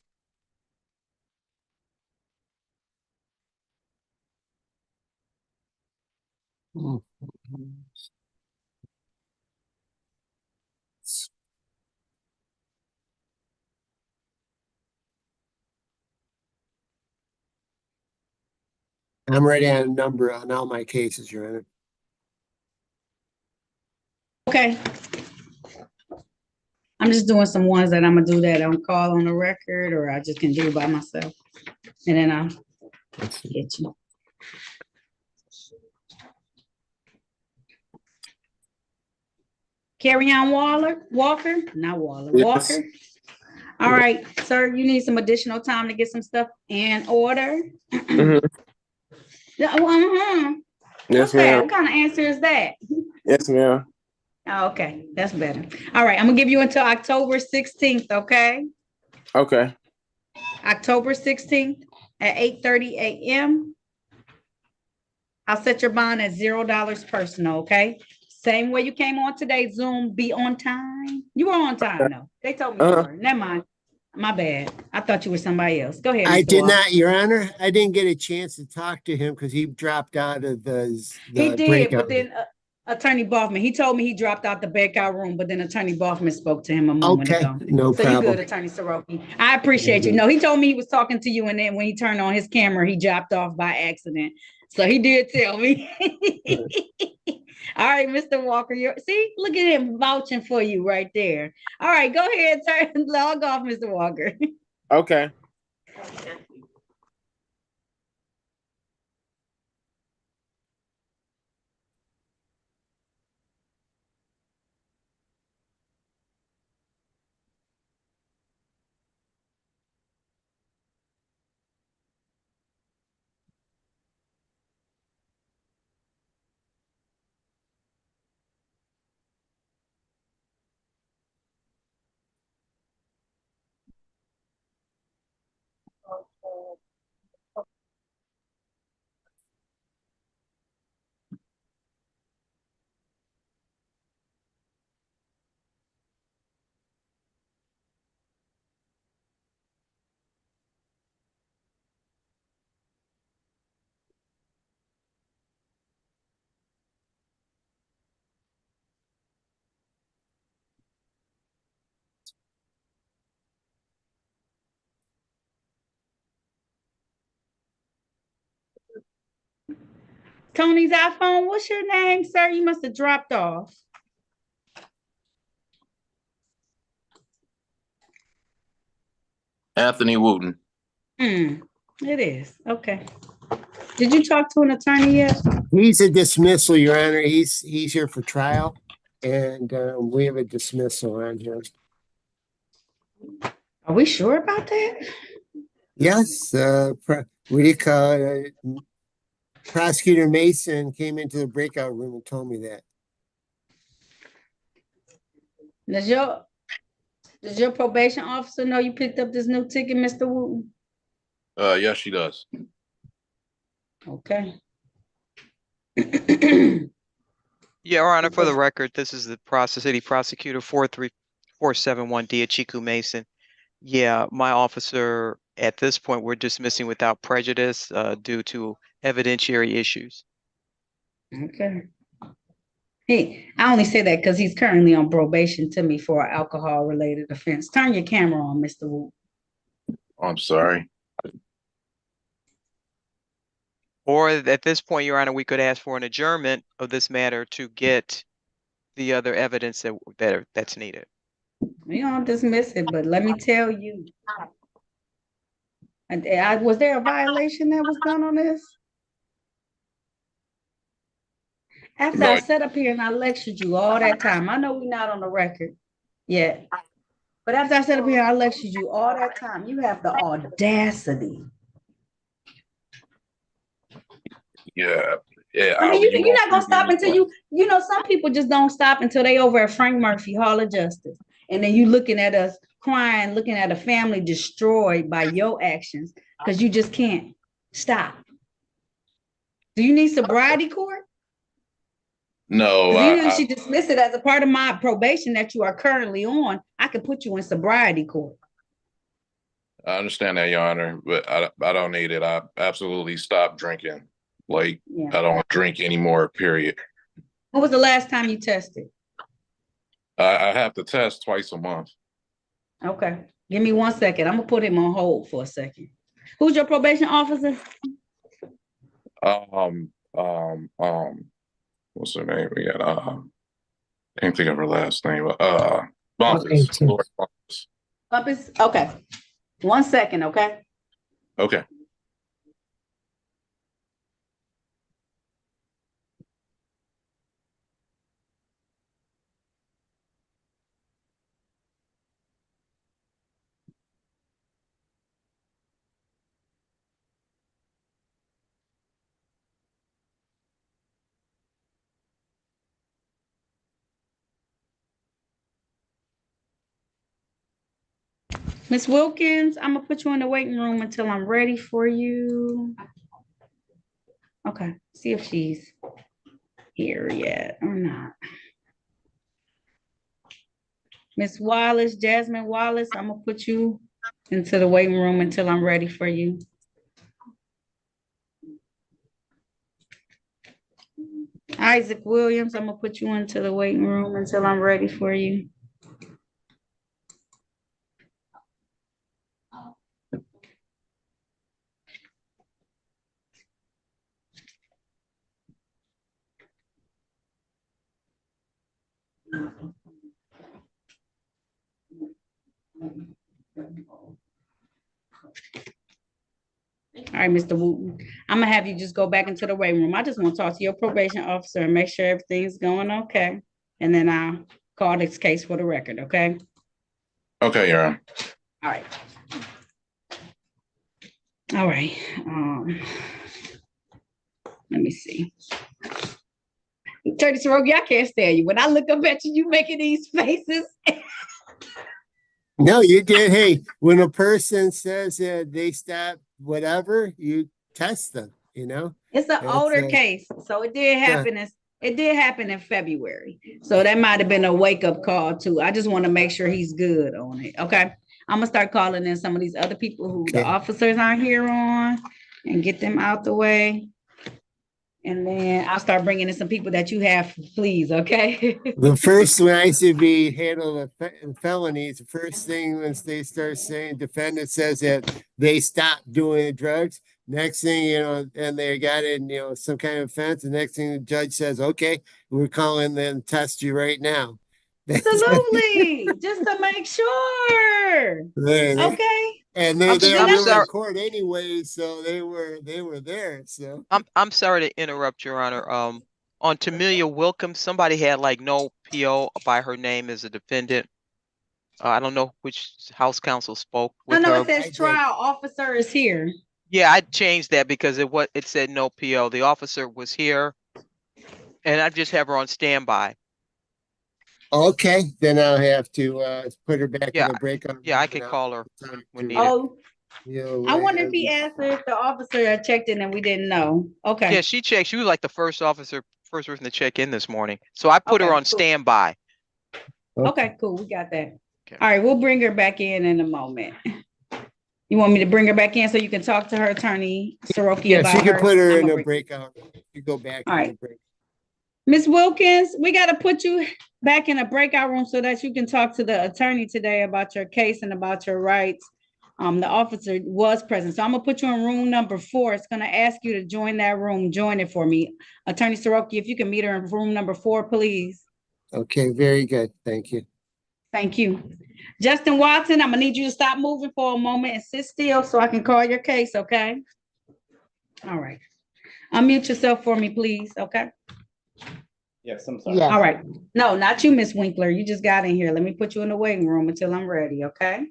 I'm ready on a number on all my cases, Your Honor. Okay. I'm just doing some ones that I'm gonna do that on call on the record, or I just can do by myself. And then I'll get you. Carry on Walker, not Waller, Yes. Walker. All right, sir, you need some additional time to get some stuff in order. Mhm. Yeah, What's Yes, that? ma'am. What kind of answer is that? Yes, ma'am. Oh, okay, that's better. All right, I'm gonna give you until October 16th, okay? Okay. October 16th at 8:30 a.m. I'll set your bond at $0 personal, okay? Same way you came on today, Zoom, be on time. You were on time, though. They told me you were. Never mind. My bad. I thought you were somebody else. Go ahead, I Mr. did Walker. not, Your Honor. I didn't get a chance to talk to him because he dropped out of He the did, breakout. but then Attorney Boffman, he told me he dropped out the breakout room, but then Attorney Boffman spoke to him a moment Okay, ago. no So you problem. good, Attorney Soroki. I appreciate you. No, he told me he was talking to you, and then when he turned on his camera, he dropped off by accident. So he did tell me. All right, Mr. Walker, see, look at him vouching for you right there. All right, go ahead, log off, Mr. Walker. Okay. Tony's iPhone, what's your name, sir? You must have dropped off. Anthony Wooten. It is. Okay. Did you talk to an attorney yet? He's a dismissal, Your Honor. He's here for trial, and we have a dismissal on him. Are we sure about that? Yes, what do you call it? Prosecutor Mason came into the breakout room and told me that. Does your probation officer know you picked up this new ticket, Mr. Wooten? Yes, she does. Okay. Your Honor, for the record, this is the City Prosecutor 43471 Diachiku Mason. Yeah, my officer, at this point, we're dismissing without prejudice due to evidentiary issues. Okay. I only say that because he's currently on probation to me for an alcohol-related offense. Turn your camera on, Mr. Wooten. I'm sorry. Or at this point, Your Honor, we could ask for an adjournment of this matter to get the other evidence that's needed. We don't dismiss it, but let me tell you. Was there a violation that was done on this? After No. I sat up here and I lectured you all that time, I know we're not on the record yet, but after I sat up here and I lectured you all that time, you have the audacity. Yeah. Yeah. I mean, you're not gonna stop until some people just don't stop until they over at Frank Murphy Hall of Justice. And then you looking at us crying, looking at a family destroyed by your actions because you just can't stop. Do you need sobriety court? No. Even if she dismissed it as a part of my probation that you are currently on, I could put you in sobriety court. I understand that, Your Honor, but I don't need it. I absolutely stopped drinking Like, Yeah. I don't drink anymore, period. When was the last time you tested? I have to test twice a month. Okay, give me 1 second. I'm gonna put him on hold for a second. Who's your probation officer? Um, what's her name? We got, can't think of her last name. Bumpus. Okay. Lord Bumpus. Bumpus? Okay. 1 second, okay? Okay. Miss Wilkins, I'm gonna put you in the waiting room until I'm ready for you. Okay, see if she's here yet or not. Miss Wallace, Jasmine Wallace, I'm gonna put you into the waiting room until I'm ready for you. Isaac Williams, I'm gonna put you into the waiting room until I'm ready for you. All right, Mr. Wooten, I'm gonna have you just go back into the waiting room. I just want to talk to your probation officer and make sure everything's going okay. And then I'll call this case for the record, okay? Okay, Your Honor. All right. All right. Let me see. Attorney Soroki, I can't stand you. When I look up at you, you making these faces. No, you did. Hey, when a person says that they stop whatever, you test them, you know? It's an older case, so it did happen. It did happen in February, so that might have been a wake up call too. I just want to make sure he's good on it. Okay, I'm gonna start calling in some of these other people who the officers aren't here on, and get them out the way. And then I'll start bringing in some people that you have, please. Okay. The first when I used to be handling felonies, the first thing once they start saying defendant says that they stopped doing the drugs, next thing you know, and they got in, you know, some kind of offense. The next thing the judge says, okay, we're calling them test you right now. Absolutely, just to make sure. Okay. And they Okay, were then in court anyway, so they were there. So I'm sorry to interrupt, Your Honor. On Tamelia Wilkins, somebody had like no PO by her name as a defendant. I don't know which House counsel spoke with no, her. it says trial officer is here. Yeah, I changed that because it said no PO. The officer was here, and I just have her on standby. okay, then I'll have to put her back in a breakout. Yeah, I can call her when needed. Oh, I wonder if he asked her if the officer had checked in and we didn't know. Okay. Yeah, she checked. She was like the first person to check in this morning. So I put her on standby. Okay, cool. We got that. Okay. All right, we'll bring her back in a moment. You want me to bring her back in so you can talk to her attorney, Soroki, about she her? can put her in a breakout. You go back. All right. Ms. Wilkins, we got to put you back in a breakout room so that you can talk to the attorney today about your case and about your rights. The officer was present. So I'm gonna put you in room number 4. It's gonna ask you to join that room. Join it for me. Attorney Soroki, if you can meet her in room number 4, please. Okay, very good. Thank you. Thank you. Justin Watson, I'm gonna need you to stop moving for a moment and sit still so I can call your case, okay? All right. Unmute yourself for me, please, okay? Yes, I'm sorry. Yes. All right. No, not you, Miss Winkler. You just got in here. Let me put you in the waiting room until I'm ready, okay?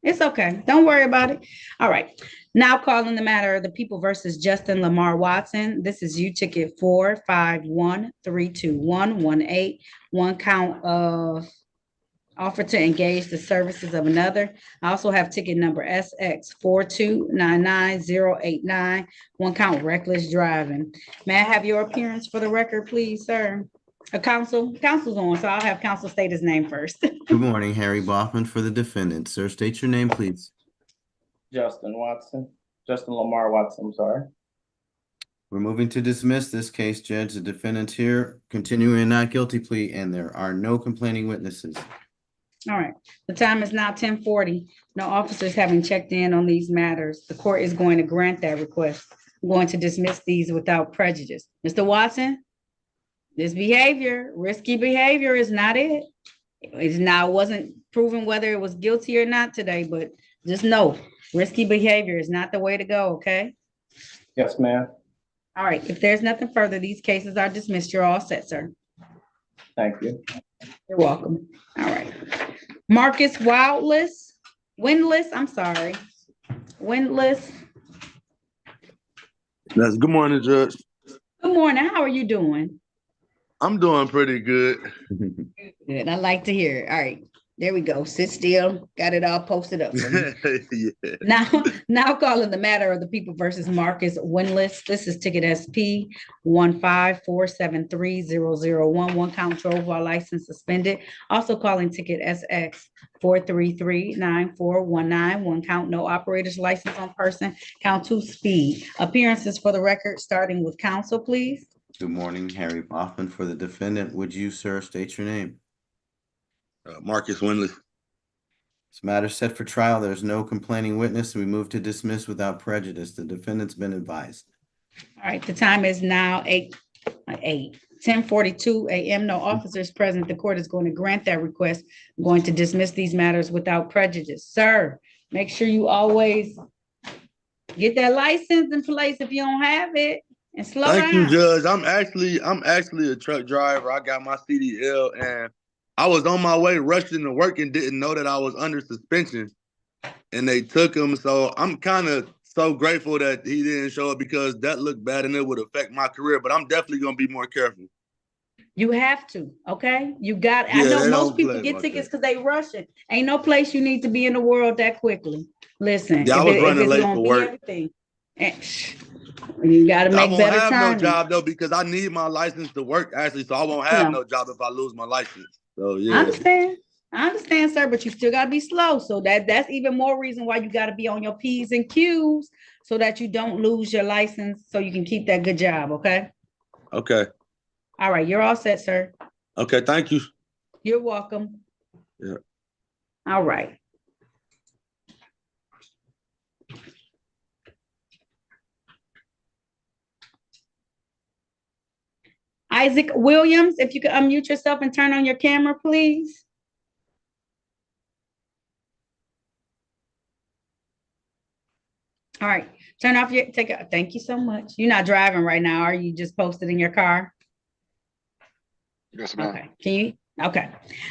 It's okay. Don't worry about it. All right. Now calling the matter of the people versus Justin Lamar Watson. This is U-Ticket 451321118. One count of offer to engage the services of another. I also have ticket number SX4299089. One count reckless driving. May I have your appearance for the record, please, sir? Counsel's on, so I'll have counsel state his name first. Good morning, Harry Boffman for the defendant. Sir, state your name, please. Justin Lamar Watson, I'm sorry. We're moving to dismiss this case, Judge. The defendant's here, continuing a not guilty plea, and there are no complaining witnesses. All right, the time is now 10:40. No officers having checked in on these matters. The court is going to grant that request. I'm going to dismiss these without prejudice. Mr. Watson, this behavior, risky behavior is not it. It's now wasn't proven whether it was guilty or not today, but just know, risky behavior is not the way to go, okay? Yes, ma'am. All right, if there's nothing further, these cases are dismissed. You're all set, sir. Thank you. You're welcome. All right. Marcus Windless, I'm sorry. Windless. Yes, good morning, Judge. Good morning. How are you doing? I'm doing pretty good. Good. I like to hear it. All right. There we go. Sit still. Got it all posted up for me. Yeah. Now calling the matter of the people versus Marcus Windless. This is ticket SP 154730011. One count drove while license suspended. Also calling ticket SX 4339419. One count no operator's license on person. Count 2 speed. Appearances for the record, starting with counsel, please. Good morning, Harry Hoffman for the defendant. Would you, sir, state your name? Marcus Windless. This matter set for trial. There's no complaining witness. We move to dismiss without prejudice. The defendant's been advised. All right, the time is now 10:42 a.m. No officers present. The court is going to grant that request. I'm going to dismiss these matters without prejudice. Sir, make sure you always get that license in place if you don't have it, and slow down. Thank you, Judge. I'm actually a truck driver. I got my CDL and I was on my way rushing to work and didn't know that I was under suspension, and they took him. So I'm kind of so grateful that he didn't show up because that looked bad and it would affect my career. But I'm definitely gonna be more careful. You have to, okay? You got, I Yeah, know they most don't people play get about tickets because they rushing. Ain't no place you need to be in the world that quickly. Listen, Yeah, I if was if running it's late gonna for be work. everything, you gotta I make won't better have no timing. job though because I need my license to work actually. So I won't have no job if I lose my license. So I yeah. understand, sir, but you still gotta be slow. So that's even more reason why you gotta be on your P's and Q's so that you don't lose your license, so you can keep that good job, okay? Okay. All right, you're all set, sir. Okay. Thank you. You're welcome. Yeah. All right. Isaac Williams, if you could unmute yourself and turn on your camera, please. All right, turn off your, thank you so much. You're not driving right now, are you? Just posted in your car? Yes, ma'am. Okay, can you? Okay.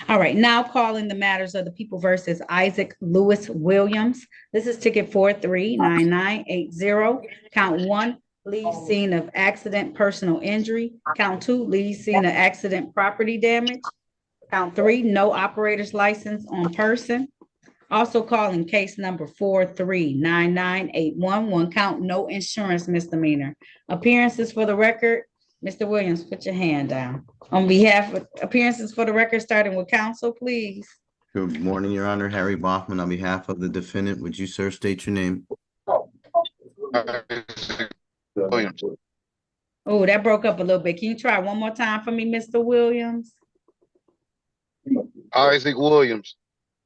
All right, now calling the matters of the people versus Isaac Lewis Williams. This is ticket 439980. Count 1, leave scene of accident, personal injury. Count 2, leave scene of accident, property damage. Count 3, no operator's license on person. Also calling case number 439981. One count, no insurance misdemeanor. Appearances for the record. Mr. Williams, put your hand down. On behalf of appearances for the record, starting with counsel, please. Good morning, Your Honor. Harry Hoffman on behalf of the defendant. Would you, sir, state your name? Williams. Oh, that broke up a little bit. Can you try one more time for me, Mr. Williams? Isaac Williams.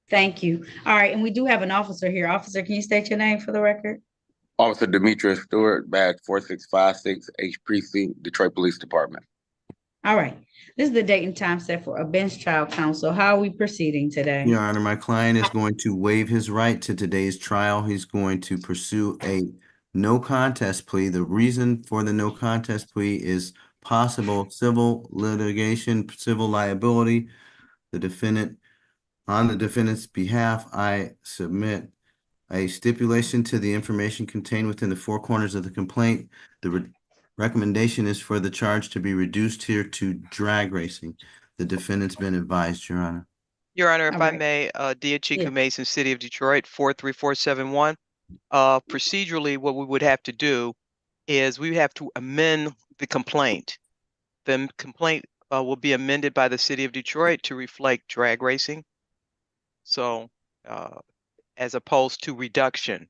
Thank you. All right, and we do have an officer here. Officer, can you state your name for the record? Officer Demetrius Stewart, badge 4656, H Precinct, Detroit Police Department. All right. This is the date and time set for a bench trial counsel. How are we proceeding today? Your Honor, my client is going to waive his right to today's trial. He's going to pursue a no contest plea. The reason for the no contest plea is possible civil litigation, civil liability. On the defendant's behalf, I submit a stipulation to the information contained within the four corners of the complaint. The recommendation is for the charge to be reduced here to drag racing. The defendant's been advised, Your Honor. Your Honor, if I may, Diachiku Mason, City of Detroit, 43471. Procedurally, what we would have to do is we have to amend the complaint. The complaint will be amended by the City of Detroit to reflect drag racing. So, as opposed to reduction.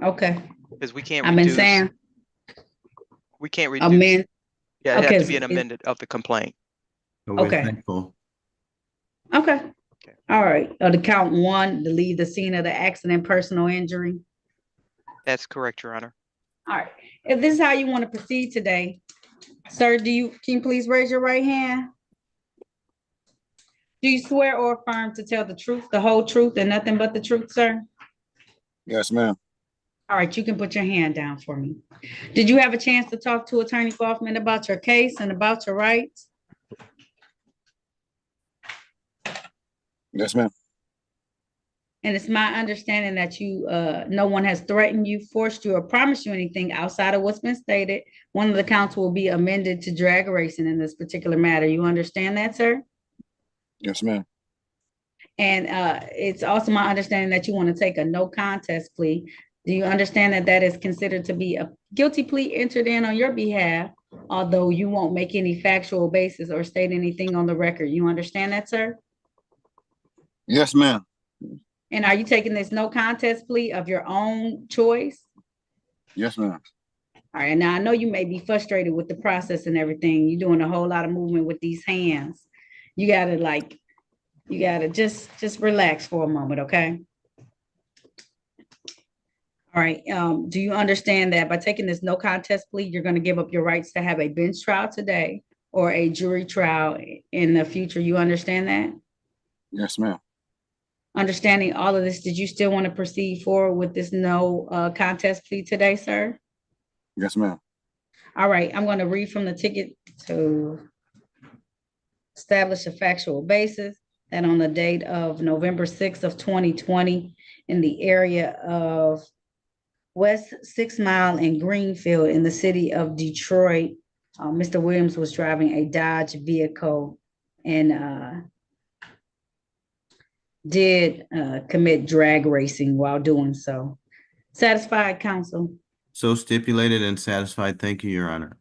Okay. Because we can't I've been reduce, saying we can't reduce. amend. Yeah, it Okay, has to be an amendment of the complaint. So we're Okay. thankful. Okay. All right. To count one, to leave the scene of the accident, personal injury. That's correct, Your Honor. All right. If this is how you want to proceed today, sir, can you please raise your right hand? Do you swear or affirm to tell the truth, the whole truth, and nothing but the truth, sir? Yes, ma'am. All right, you can put your hand down for me. Did you have a chance to talk to Attorney Kaufman about your case and about your rights? Yes, ma'am. And it's my understanding that no one has threatened you, forced you, or promised you anything outside of what's been stated. One of the counts will be amended to drag racing in this particular matter. You understand that, sir? Yes, ma'am. And it's also my understanding that you want to take a no contest plea. Do you understand that that is considered to be a guilty plea entered in on your behalf, although you won't make any factual basis or state anything on the record? You understand that, sir? Yes, ma'am. And are you taking this no contest plea of your own choice? Yes, ma'am. All right, now I know you may be frustrated with the process and everything. You're doing a whole lot of movement with these hands. You gotta just relax for a moment, okay? All right, do you understand that by taking this no contest plea, you're gonna give up your rights to have a bench trial today or a jury trial in the future? You understand that? Yes, ma'am. Understanding all of this, did you still want to proceed forward with this no contest plea today, sir? Yes, ma'am. All right, I'm going to read from the ticket to establish a factual basis that on the date of November 6th of 2020 in the area of West 6 Mile and Greenfield in the city of Detroit, Mr. Williams was driving a Dodge vehicle and did commit drag racing while doing so. Satisfied, counsel? So stipulated and satisfied. Thank you, Your Honor.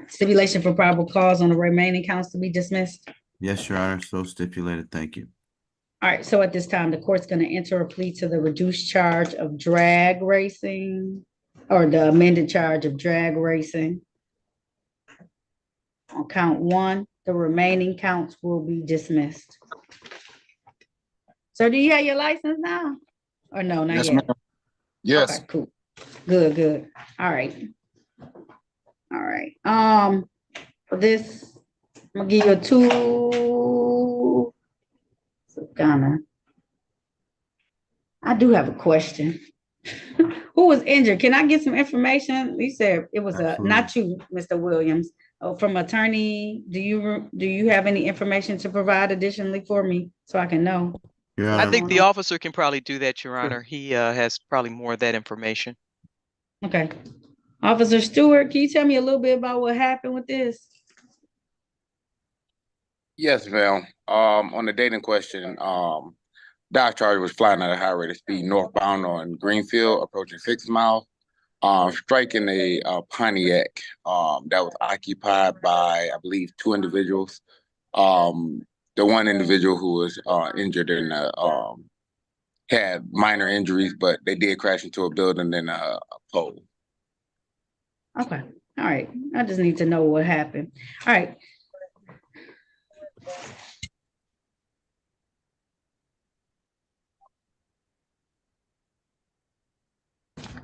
Stipulation for probable cause on the remaining counts to be dismissed. Yes, Your Honor. So stipulated. Thank you. All right, so at this time, the court's going to enter a plea to the reduced charge of drag racing or the amended charge of drag racing. On count one, the remaining counts will be dismissed. So do you have your license now? Or no, not Yes, yet? ma'am. Yes. Okay, cool. Good. All right. For this, I'm gonna give you a two. I do have a question. Who was injured? Can I get some information? You said it was not you, Mr. Williams. Oh, from attorney, do you have any information to provide additionally for me so I can know? Your I Honor. think the officer can probably do that, Your Honor. He has probably more of that information. Okay. Officer Stewart, can you tell me a little bit about what happened with this? Yes, ma'am. On the date in question, Dodge Charger was flying at a high rate of speed northbound on Greenfield, approaching 6 Mile, striking a Pontiac that was occupied by, I believe, two individuals. The one individual who was injured in had minor injuries, but they did crash into a building and a pole. Okay. All right. I just need to know what happened. All right.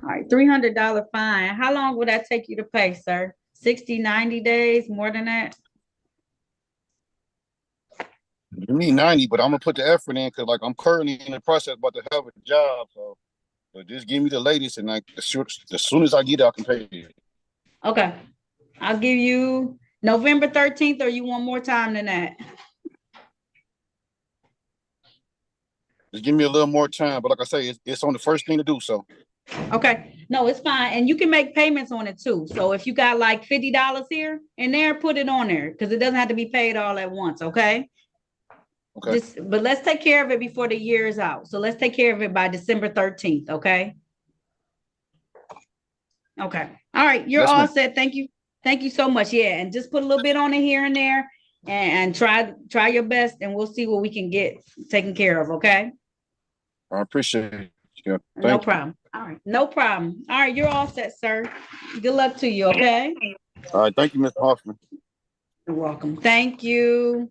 All right, $300 fine. How long would that take you to pay, sir? 60, 90 days, more than that? You need 90, but I'm gonna put the effort in because like I'm currently in the process about to have a job. So just give me the latest and like as soon as I get it, I can pay you. Okay. I'll give you November 13th, or you want more time than that? Just give me a little more time. But like I say, it's on the first thing to do. So Okay. No, it's fine. And you can make payments on it too. So if you got like $50 here and there, put it on there because it doesn't have to be paid all at once. Okay. okay. But let's take care of it before the year is out. So let's take care of it by December 13th. Okay. Okay. All right. You're all set. Thank you. Thank you so much. Yeah. And just put a little bit on it here and there and try your best and we'll see what we can get taken care of. Okay. I appreciate it. Yeah, No problem. All right, no problem. All right, you're all set, sir. Good luck to you, okay? All right, thank you, Mr. Hoffman. You're welcome. Thank you.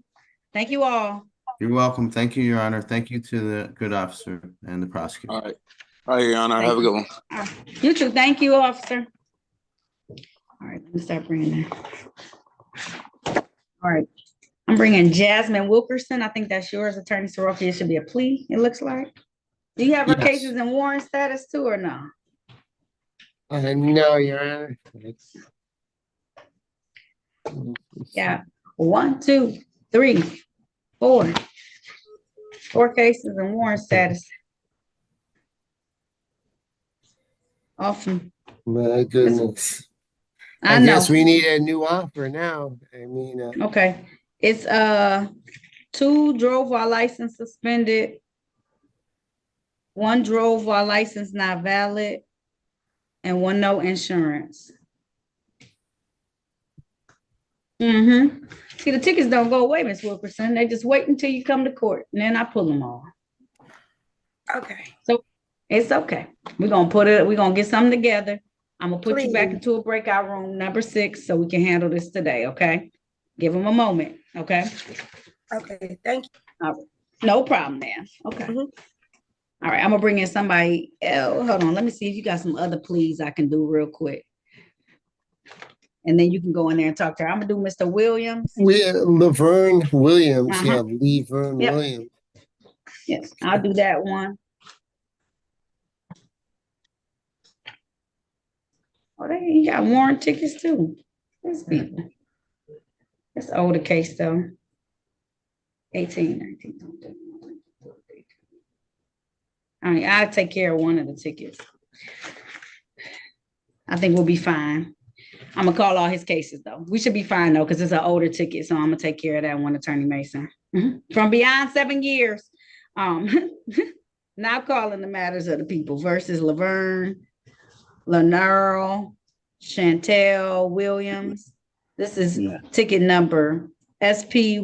Thank you all. You're welcome. Thank you, Your Honor. Thank you to the good officer and the prosecutor. All right. All right, Your Honor. Thank Have a you. good one. All right. You too. Thank you, officer. All right, let me start bringing that. All right, I'm bringing Jasmine Wilkerson. I think that's yours, Attorney Soroki. It should be a plea, it looks like. Do you have her Yes. cases and warrant status too, or no? No, Your Honor. Yeah, 1, 2, 3, 4. 4 cases and warrant status. Awesome. My goodness. I I guess know. we need a new offer now. I mean, Okay, it's 2 drove while license suspended. 1 drove while license not valid, and 1 no insurance. See, the tickets don't go away, Miss Wilkerson. They just wait until you come to court, and then I pull them all. Okay. So it's okay. We're gonna get something together. I'm gonna put you back Please. into a breakout room number 6 so we can handle this today, okay? Give them a moment, okay? Okay, thank you. All right. No problem, man. Okay. All right, I'm gonna bring in somebody else. Hold on, let me see if you got some other pleas I can do real quick. And then you can go in there and talk to her. I'm gonna do Mr. Williams. Laverne Williams. Uh-huh. Yeah, Laverne Yep. Williams. Yes, I'll do that one. Oh, they got warrant tickets too. These people. It's an older case though. 18, 19, 20. All right, I'll take care of one of the tickets. I think we'll be fine. I'm gonna call all his cases though. We should be fine though, because it's an older ticket. So I'm gonna take care of that one, Attorney Mason. From beyond 7 years. Now calling the matters of the people versus Laverne, Lenarl, Chantel Williams. This is ticket number SP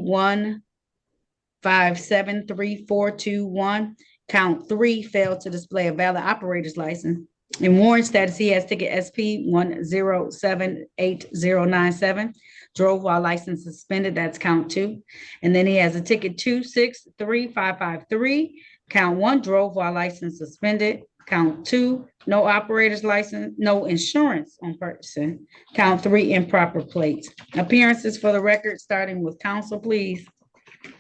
1573421. Count 3 failed to display a valid operator's license. In warrant status, he has ticket SP 1078097. Drove while license suspended, that's count 2. And then he has a ticket 263553. Count 1, drove while license suspended. Count 2, no operator's license, no insurance on person. Count 3, improper plates. Appearances for the record, starting with counsel, please.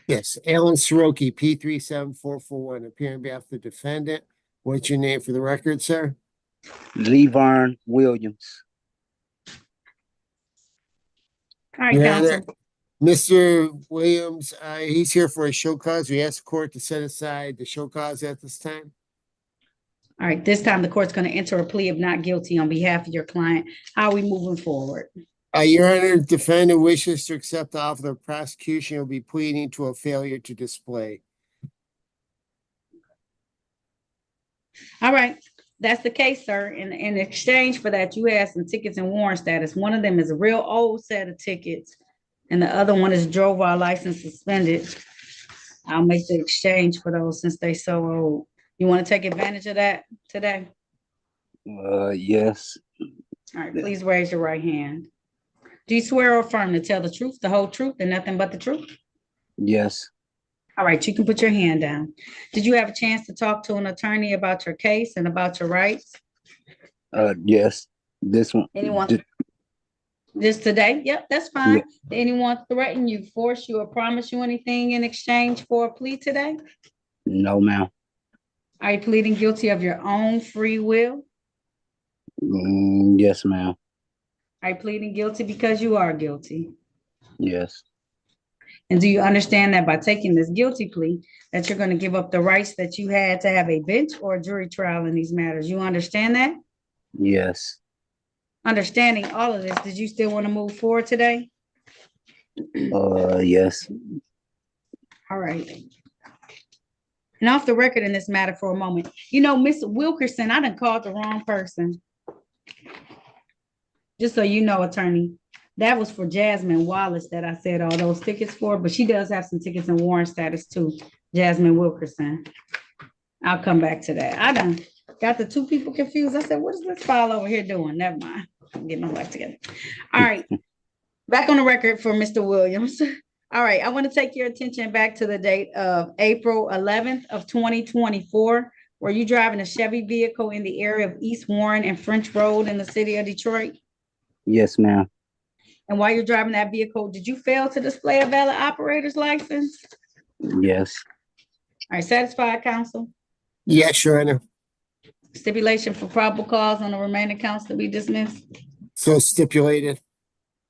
Yes, Alan Soroki, P37441, appearing on behalf of the defendant. What's your name for the record, sir? Laverne Williams. All right, Your counsel. Honor, Mr. Williams, he's here for a show cause. We ask the court to set aside the show cause at this time. All right, this time the court's going to enter a plea of not guilty on behalf of your client. How are we moving forward? Your Honor, defendant wishes to accept the offer of prosecution. Will be pleading to a failure to display. All right, that's the case, sir. In exchange for that, you have some tickets and warrant status. One of them is a real old set of tickets, and the other one is drove while license suspended. I'll make the exchange for those since they so old. You want to take advantage of that today? Yes. All right, please raise your right hand. Do you swear or affirm to tell the truth, the whole truth, and nothing but the truth? Yes. All right, you can put your hand down. Did you have a chance to talk to an attorney about your case and about your rights? Yes. This one. Anyone? Just today? Yep, that's fine. Yeah. Did anyone threaten you, force you, or promise you anything in exchange for a plea today? No, ma'am. Are you pleading guilty of your own free will? Yes, ma'am. Are you pleading guilty because you are guilty? Yes. And do you understand that by taking this guilty plea, that you're going to give up the rights that you had to have a bench or a jury trial in these matters? You understand that? Yes. Understanding all of this, did you still want to move forward today? Yes. All right. And off the record in this matter for a moment, you know, Miss Wilkerson, I done called the wrong person. Just so you know, attorney, that was for Jasmine Wallace that I said all those tickets for, but she does have some tickets and warrant status too, Jasmine Wilkerson. I'll come back to that. I done got the two people confused. I said, what is this file over here doing? Never mind. I'm getting my life together. All right. Back on the record for Mr. Williams. All right, I want to take your attention back to the date of April 11th of 2024. Were you driving a Chevy vehicle in the area of East Warren and French Road in the city of Detroit? Yes, ma'am. And while you're driving that vehicle, did you fail to display a valid operator's license? Yes. All right, satisfied, counsel? Yes, Your Honor. Stipulation for probable cause on the remaining counts to be dismissed? So stipulated.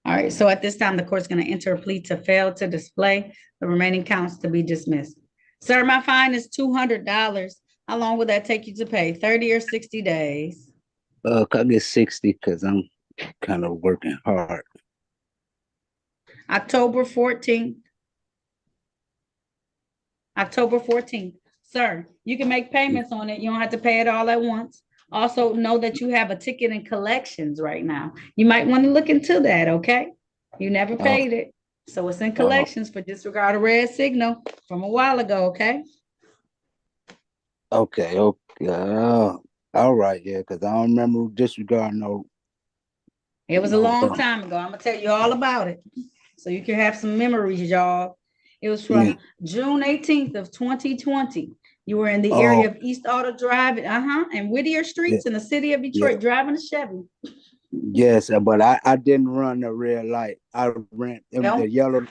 All right, so at this time, the court's going to enter a plea to fail to display the remaining counts to be dismissed. Sir, my fine is $200. How long will that take you to pay? 30 or 60 days? I get 60 because I'm kind of working hard. October 14th. October 14th. Sir, you can make payments on it. You don't have to pay it all at once. Also, know that you have a ticket in collections right now. You might want to look into that, okay? You never paid it. So it's in collections for disregard a red signal from a while ago, okay? Okay. All right. Yeah, because I don't remember disregarding no. It was a long time ago. I'm going to tell you all about it so you can have some memories, y'all. It was from June 18th of 2020. You were in the area of East Auto Drive, and Whittier Streets in the city of Detroit driving a Chevy. Yes, but I didn't run the red light. I ran the yellow.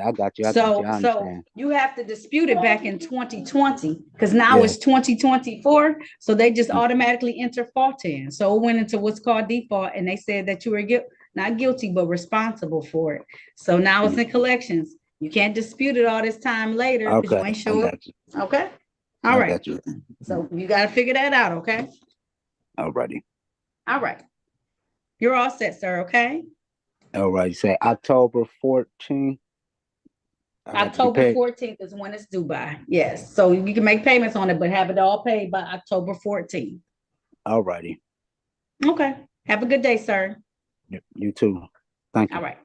I got you. I understand. So you have to dispute it back in 2020 because now it's 2024. So they just automatically enter fault in. So it went into what's called default, and they said that you were not guilty, but responsible for it. So now it's in collections. You can't dispute it all this time later because you ain't show up. Okay. All right. So you got to figure that out. Okay. All righty. All right. You're all set, sir. Okay. All right. Say October 14th. October 14th is when it's due by. Yes. So you can make payments on it, but have it all paid by October 14th. All righty. Okay. Have a good day, sir. You too. Thank you. All right.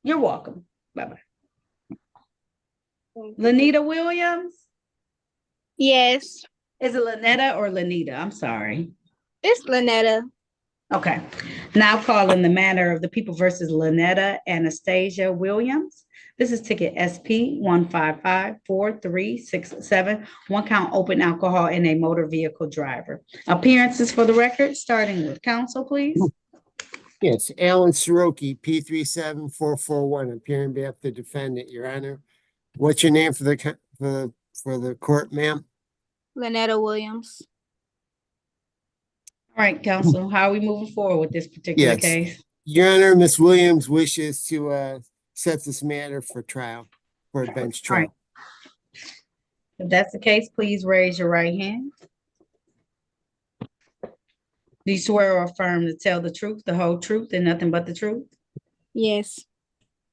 You're welcome. Bye-bye. Lanita Williams? Yes. Is it Lanetta or Lanita? I'm sorry. It's Lanetta. Okay. Now calling the matter of the people versus Lanetta Anastasia Williams. This is ticket SP 1554367. One count open alcohol in a motor vehicle driver. Appearances for the record, starting with counsel, please. Yes, Alan Soroki, P37441, appearing on behalf of the defendant, Your Honor. What's your name for the court, ma'am? Lanetta Williams. All right, counsel, how are we moving forward with this particular case? Your Honor, Ms. Williams wishes to set this matter for trial, for a bench trial. Right. If that's the case, please raise your right hand. Do you swear or affirm to tell the truth, the whole truth, and nothing but the truth? Yes.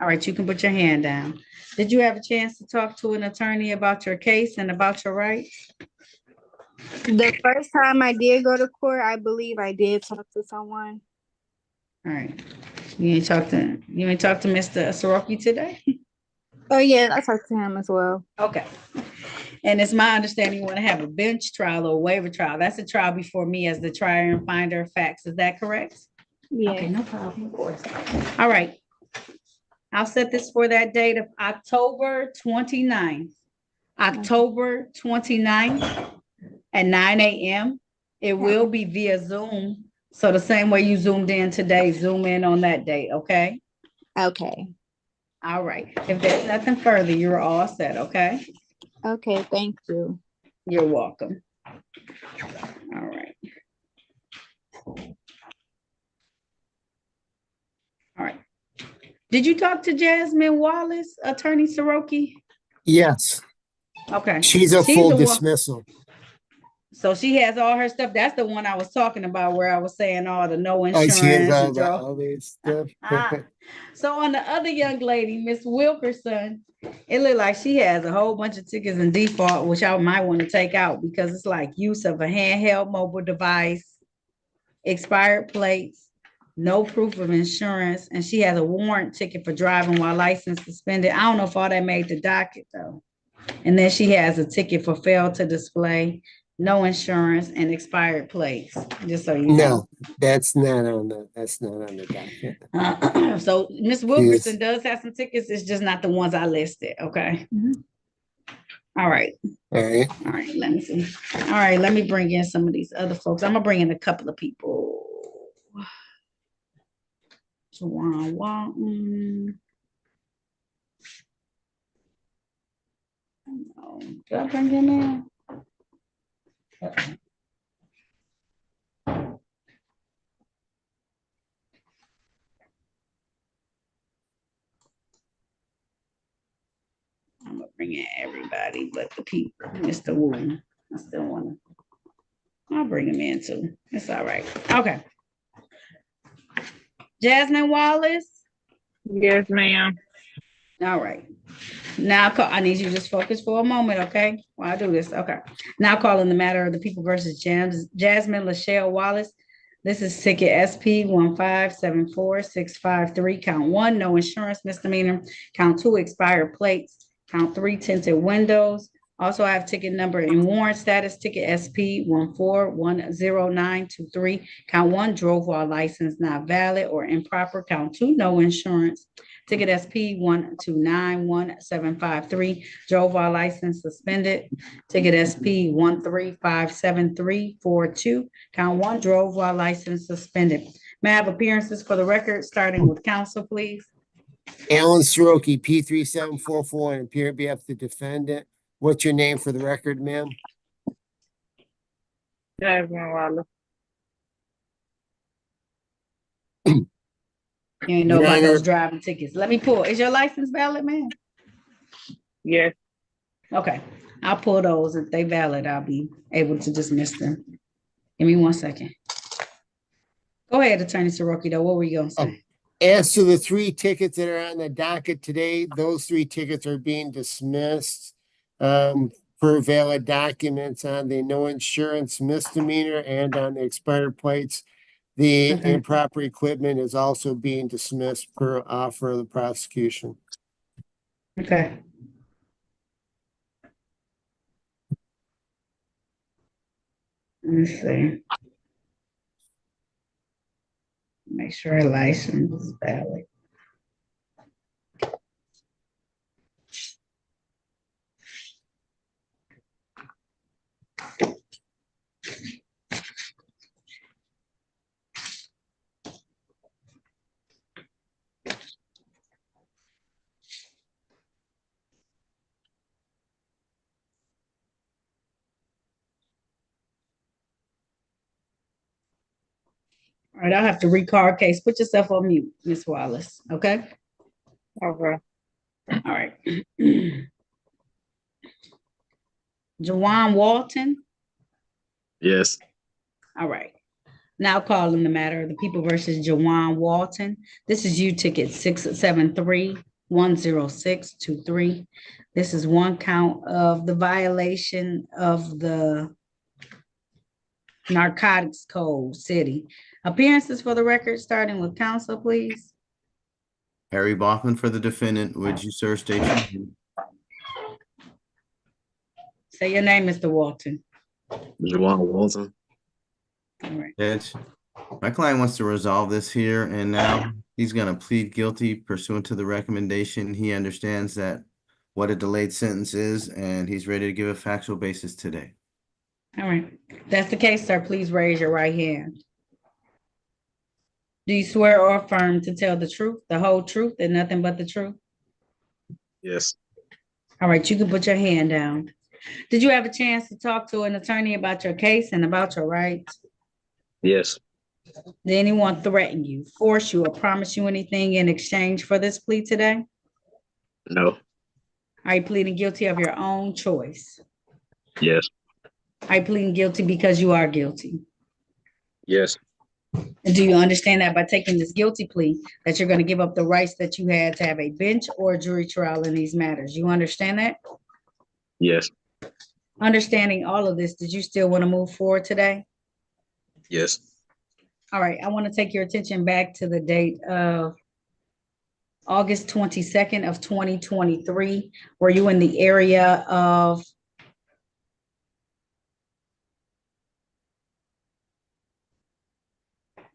All right, you can put your hand down. Did you have a chance to talk to an attorney about your case and about your rights? The first time I did go to court, I believe I did talk to someone. All right. You ain't talk to Mr. Soroki today? Oh yeah, I talked to him as well. Okay. And it's my understanding you want to have a bench trial or a waiver trial. That's a trial before me as the trier and finder of facts. Is that correct? Yeah. Okay, no problem, of course. All right. I'll set this for that date of October 29th. October 29th at 9 a.m. It will be via Zoom. So the same way you zoomed in today, zoom in on that date, okay? Okay. All right. If there's nothing further, you're all set, okay? Okay, thank you. You're welcome. All right. All right. Did you talk to Jasmine Wallace, Attorney Soroki? Yes. Okay. She's a full dismissal. So she has all her stuff. That's the one I was talking about where I was saying all the no Oh, insurance. she has and all this stuff. So on the other young lady, Miss Wilkerson, it looked like she has a whole bunch of tickets in default, which I might want to take out because it's like use of a handheld mobile device, expired plates, no proof of insurance, and she has a warrant ticket for driving while license suspended. I don't know if all that made the docket though. And then she has a ticket for fail to display no insurance, and expired plates, just so you know. No, that's not on the docket. So Ms. Wilkerson does have some tickets, it's just not the ones I listed, okay? All right. All right. All right, let me see. All right, let me bring in some of these other folks. I'm gonna bring in a couple of people. Juwan Walton. Oh, did I bring him in? I'm gonna bring in everybody but the people. Mr. Wu. I still wanna. I'll bring him in too. It's all right. Okay. Jasmine Wallace. Yes, ma'am. All right. Now I need you to just focus for a moment, okay? While I do this. Okay. Now calling the matter of the people versus Jasmine Lachelle Wallace. This is ticket SP 1574653. Count 1, no insurance misdemeanor. Count 2, expired plates. Count 3, tinted windows. Also, I have ticket number and warrant status, ticket SP 1410923. Count 1, drove while license not valid or improper. Count 2, no insurance. Ticket SP 1291753, drove while license suspended. Ticket SP 1357342. Count 1, drove while license suspended. May I have appearances for the record, starting with counsel, please? Alan Soroki, P3744, and appear to be the defendant. What's your name for the record, ma'am? Jasmine Wallace. You ain't know Your about Honor. those driving tickets. Let me pull. Is your license valid, man? Yes. Okay, I'll pull those. If they valid, I'll be able to dismiss them. Give me 1 second. Go ahead, Attorney Soroki, though. What were you gonna say? As to the 3 tickets that are on the docket today, those 3 tickets are being dismissed for valid documents on the no insurance misdemeanor and on the expired plates. The improper equipment is also being dismissed per offer of the prosecution. Okay. Let me see. Make sure a license is valid. All right, I'll have to recall case. Put yourself on mute, Ms. Wallace, okay? Okay. All right. Juwan Walton. Yes. All right. Now calling the matter of the people versus Juwan Walton. This is U ticket 673-10623. This is one count of the violation of the narcotics code city. Appearances for the record, starting with counsel, please. Harry Bachman for the defendant. Would you, sir, state your name? Say your name, Mr. Walton. Juwan Walton. All right. Judge, my client wants to resolve this here and now. He's going to plead guilty pursuant to the recommendation. He understands that what a delayed sentence is, and he's ready to give a factual basis today. All right. If that's the case, sir, please raise your right hand. Do you swear or affirm to tell the truth, the whole truth, and nothing but the truth? Yes. All right, you can put your hand down. Did you have a chance to talk to an attorney about your case and about your rights? Yes. Did anyone threaten you, force you, or promise you anything in exchange for this plea today? No. Are you pleading guilty of your own choice? Yes. Are you pleading guilty because you are guilty? Yes. And do you understand that by taking this guilty plea, that you're going to give up the rights that you had to have a bench or a jury trial in these matters? You understand that? Yes. Understanding all of this, did you still want to move forward today? Yes. All right, I want to take your attention back to the date of August 22nd of 2023. Were you in the area of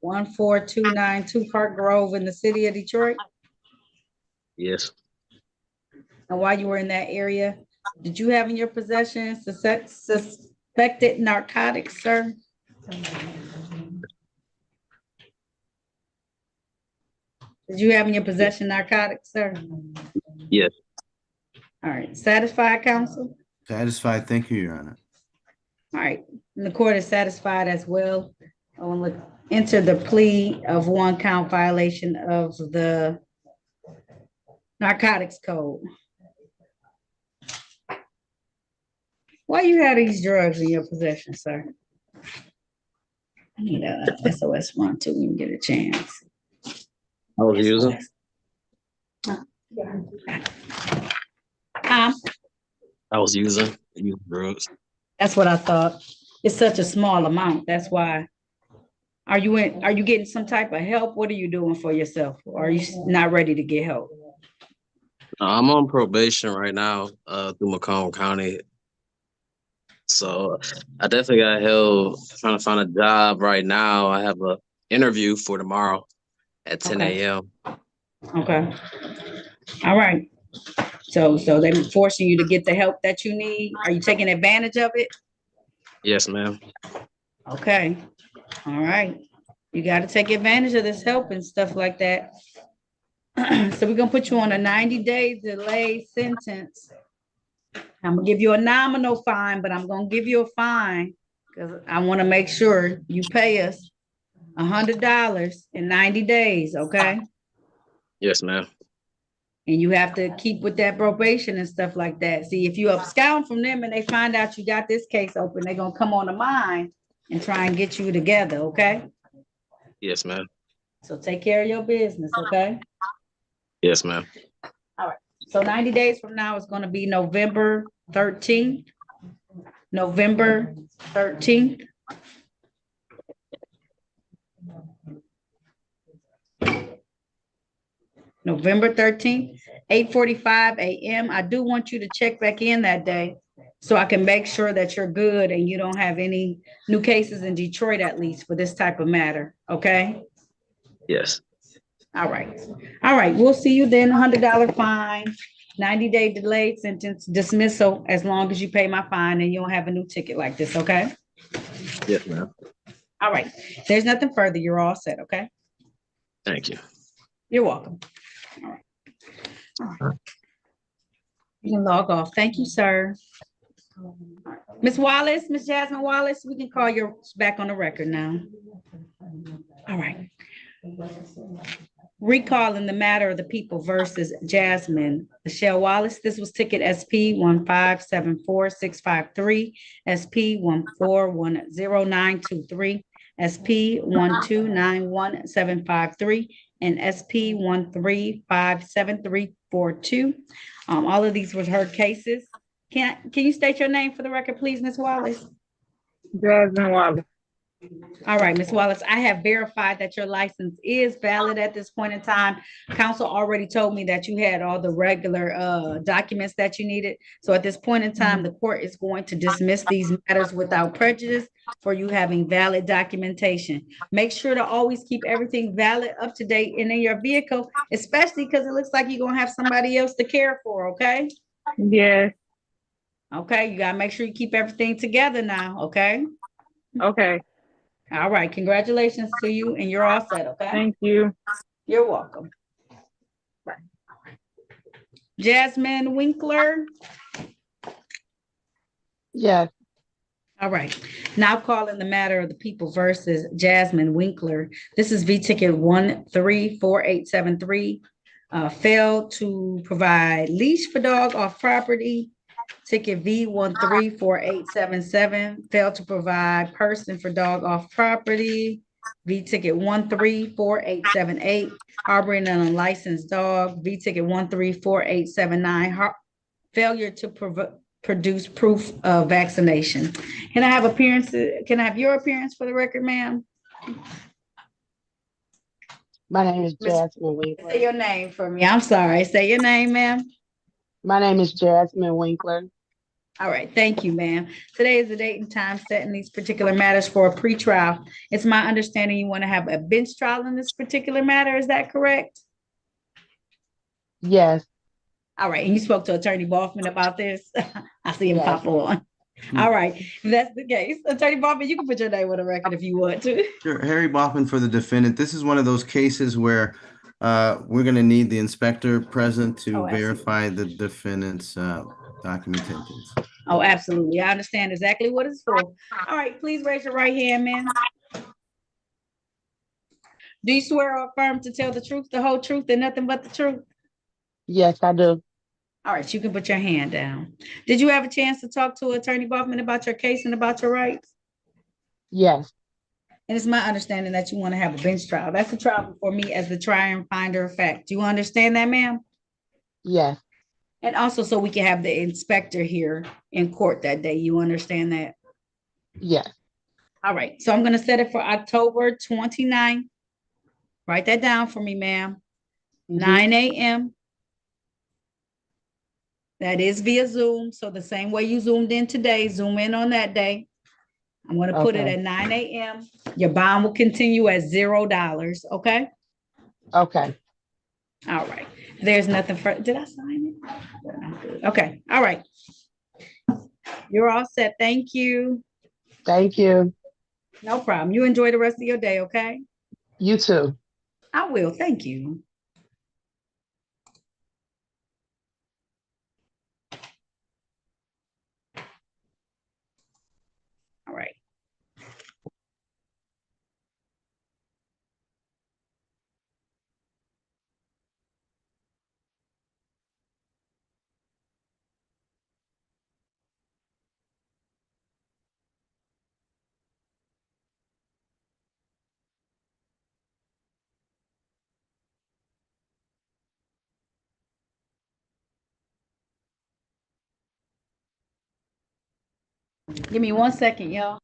14292 Park Grove in the city of Detroit? Yes. And while you were in that area, did you have in your possession suspected narcotics, sir? Did you have in your possession narcotics, sir? Yes. All right, satisfied, counsel? Satisfied. Thank you, Your Honor. All right, and the court is satisfied as well. I want to enter the plea of 1 count violation of the narcotics code. Why you have these drugs in your possession, sir? I need a SOS one too when you get a chance. I was using. I was using drugs. That's what I thought. It's such a small amount. That's why. Are you getting some type of help? What are you doing for yourself? Or are you not ready to get help? I'm on probation right now through Macomb County. So I definitely got help trying to find a job right now. I have a interview for tomorrow at 10 a.m. Okay. All right. So they're forcing you to get the help that you need. Are you taking advantage of it? Yes, ma'am. Okay. All right. You got to take advantage of this help and stuff like that. So we're going to put you on a 90-day delayed sentence. I'm going to give you a nominal fine, but I'm going to give you a fine because I want to make sure you pay us $100 in 90 days, okay? Yes, ma'am. And you have to keep with that probation and stuff like that. See, if you abscond from them and they find out you got this case open, they're going to come on to mine and try and get you together, okay? Yes, ma'am. So take care of your business, okay? Yes, ma'am. All right. So 90 days from now is going to be November 13th. November 13th. November 13th, 8:45 a.m. I do want you to check back in that day so I can make sure that you're good and you don't have any new cases in Detroit, at least for this type of matter. Okay. Yes. All right. All right. We'll see you then. $100 fine, 90-day delayed sentence, dismissal as long as you pay my fine and you don't have a new ticket like this. Okay. Yes, ma'am. All right. There's nothing further. You're all set. Okay. Thank you. You're welcome. All right. All right. You can log off. Thank you, sir. Miss Wallace, Miss Jasmine Wallace, we can call you back on the record now. All right. Recalling the matter of the people versus Jasmine Michelle Wallace. This was ticket SP 1574653, SP 1410923, SP 1291753, and SP 1357342. All of these were heard cases. Can you state your name for the record, please, Ms. Wallace? Jasmine Wallace. All right, Ms. Wallace, I have verified that your license is valid at this point in time. Council already told me that you had all the regular documents that you needed. So at this point in time, the court is going to dismiss these matters without prejudice for you having valid documentation. Make sure to always keep everything valid, up to date, and in your vehicle, especially because it looks like you're gonna have somebody else to care for, okay? Yes. Okay, you gotta make sure you keep everything together now, okay? Okay. All right, congratulations to you, and you're all set, okay? Thank you. You're welcome. Bye. Jasmine Winkler. Yes. All right, now calling the matter of the people versus Jasmine Winkler. This is V ticket 134873. Failed to provide leash for dog off property. Ticket V134877, failed to provide person for dog off property. V ticket 134878, harboring an unlicensed dog. V ticket 134879, failure to produce proof of vaccination. Can I have appearances? Can I have your appearance for the record, ma'am? My name is Jasmine Winkler. Say your name for me. I'm sorry. Say your name, ma'am. My name is Jasmine Winkler. All right, thank you, ma'am. Today is the date and time set in these particular matters for a pretrial. It's my understanding you want to have a bench trial in this particular matter. Is that correct? Yes. All right, and you spoke to Attorney Boffman about this? I see him Yes. pop on. All right, if that's the case, Attorney Boffman, you can put your name on the record if you want to. Sure, Harry Baughman for the defendant. This is one of those cases where we're going to need the inspector present to Oh, absolutely. verify the defendant's documentations. Oh, absolutely. I understand exactly what it's for. All right, please raise your right hand, ma'am. Do you swear or affirm to tell the truth, the whole truth, and nothing but the truth? Yes, I do. All right, you can put your hand down. Did you have a chance to talk to Attorney Boffman about your case and about your rights? Yes. And it's my understanding that you want to have a bench trial. That's a trial for me as the trier and finder of fact. Do you understand that, ma'am? Yes. And also so we can have the inspector here in court that day. You understand that? Yes. All right, so I'm going to set it for October 29th. Write that down for me, ma'am. 9 a.m. That is via Zoom. So the same way you zoomed in today, zoom in on that day. I'm going to put it Okay. at 9 a.m. Your bond will continue at $0. Okay. Okay. All right. There's nothing for, did I sign it? Okay. All right. You're all set. Thank you. Thank you. No problem. You enjoy the rest of your day. Okay. You too. I will. Thank you. All right. Give me 1 second, y'all.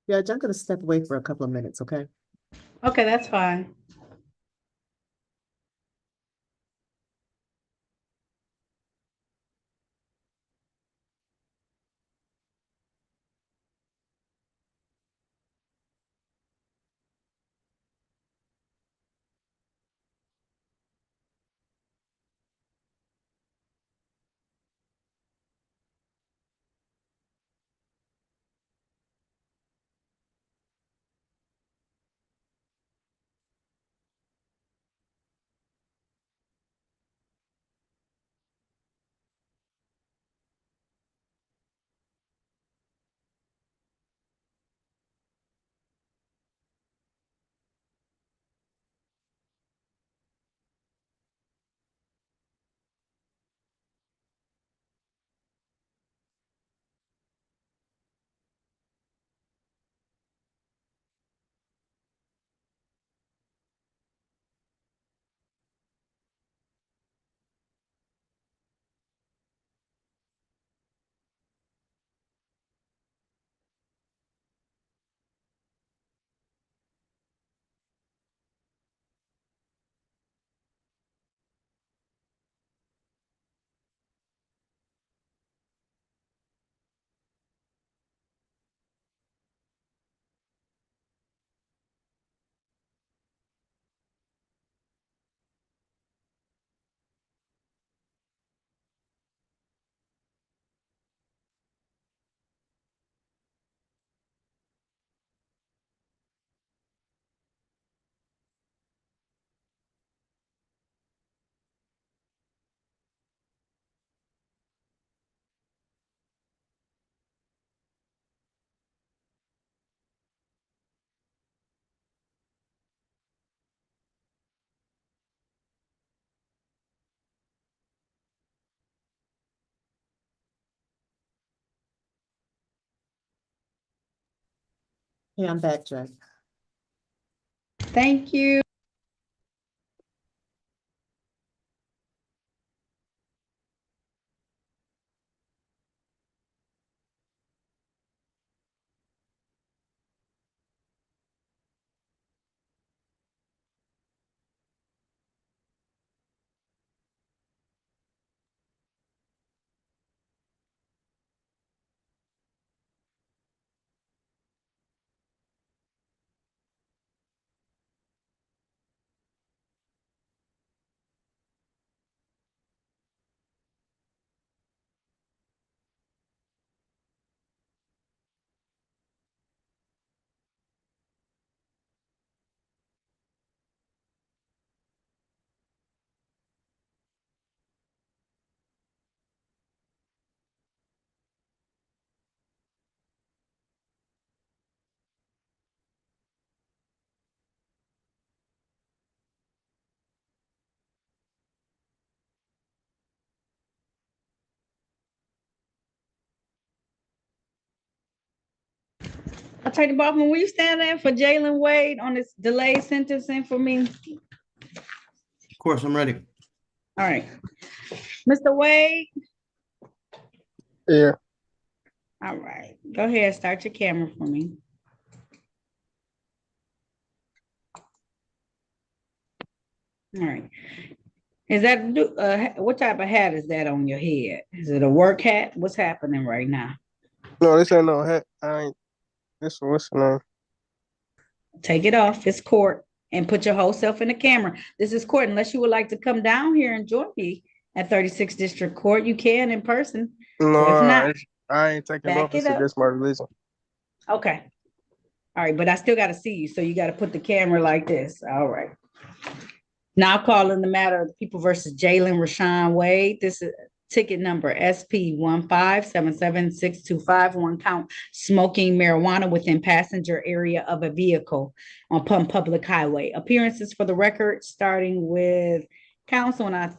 Judge, I'm gonna step away for a couple of minutes, okay? Okay, that's fine. Yeah, I'm back, Judge. Thank you. Attorney Bachman, will you stand in for Jalen Wade on this delayed sentencing for me? Of course, I'm ready. All right. Mr. Wade? Yeah. All right. Go ahead, start your camera for me. All right. Is that, what type of hat is that on your head? Is it a work hat? What's happening right now? No, this ain't no hat. What's the name? Take it off. It's court. And put your whole self in the camera. This is court. Unless you would like to come down here and join me at 36th District Court, you can in person. No, So if not, I ain't taking back office it up. against my religion. Okay. All right, but I still got to see you. So you got to put the camera like this. All right. Now calling the matter of the people versus Jalen Rashawn Wade. This is ticket number SP 1577625, one count smoking marijuana within passenger area of a vehicle on public highway. Appearances for the record, starting with counsel, and I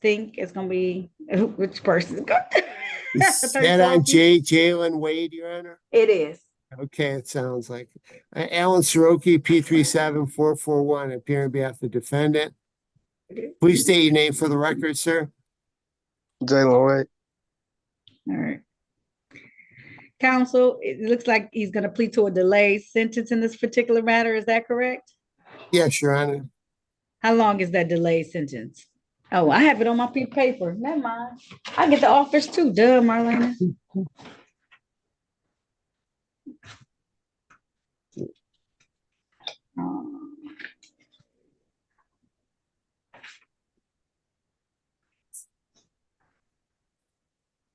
think it's gonna be which person? Is that on Jalen Wade, Your Honor? It is. Okay, it sounds like Alan Soroki, P37441, appearing on behalf of the defendant. Please state your name for the record, sir. Jalen Wade. All right. Counsel, it looks like he's going to plead to a delayed sentence in this particular matter. Is that correct? Yes, Your Honor. How long is that delayed sentence? Oh, I have it on my piece of paper. Never mind. I get the offers too. Duh, Marlena.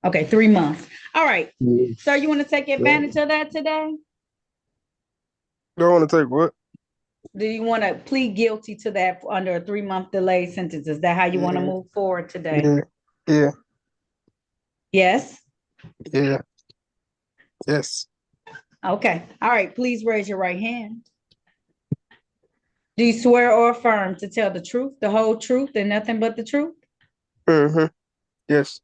Okay, 3 months. All right. Sir, you want to take advantage of that today? Don't want to take what? Do you want to plead guilty to that under a 3-month delayed sentence? Is that how you want to move forward today? Yeah. Yes? Yeah. Yes. Okay. All right. Please raise your right hand. Do you swear or affirm to tell the truth, the whole truth, and nothing but the truth? Mm-hmm. Yes.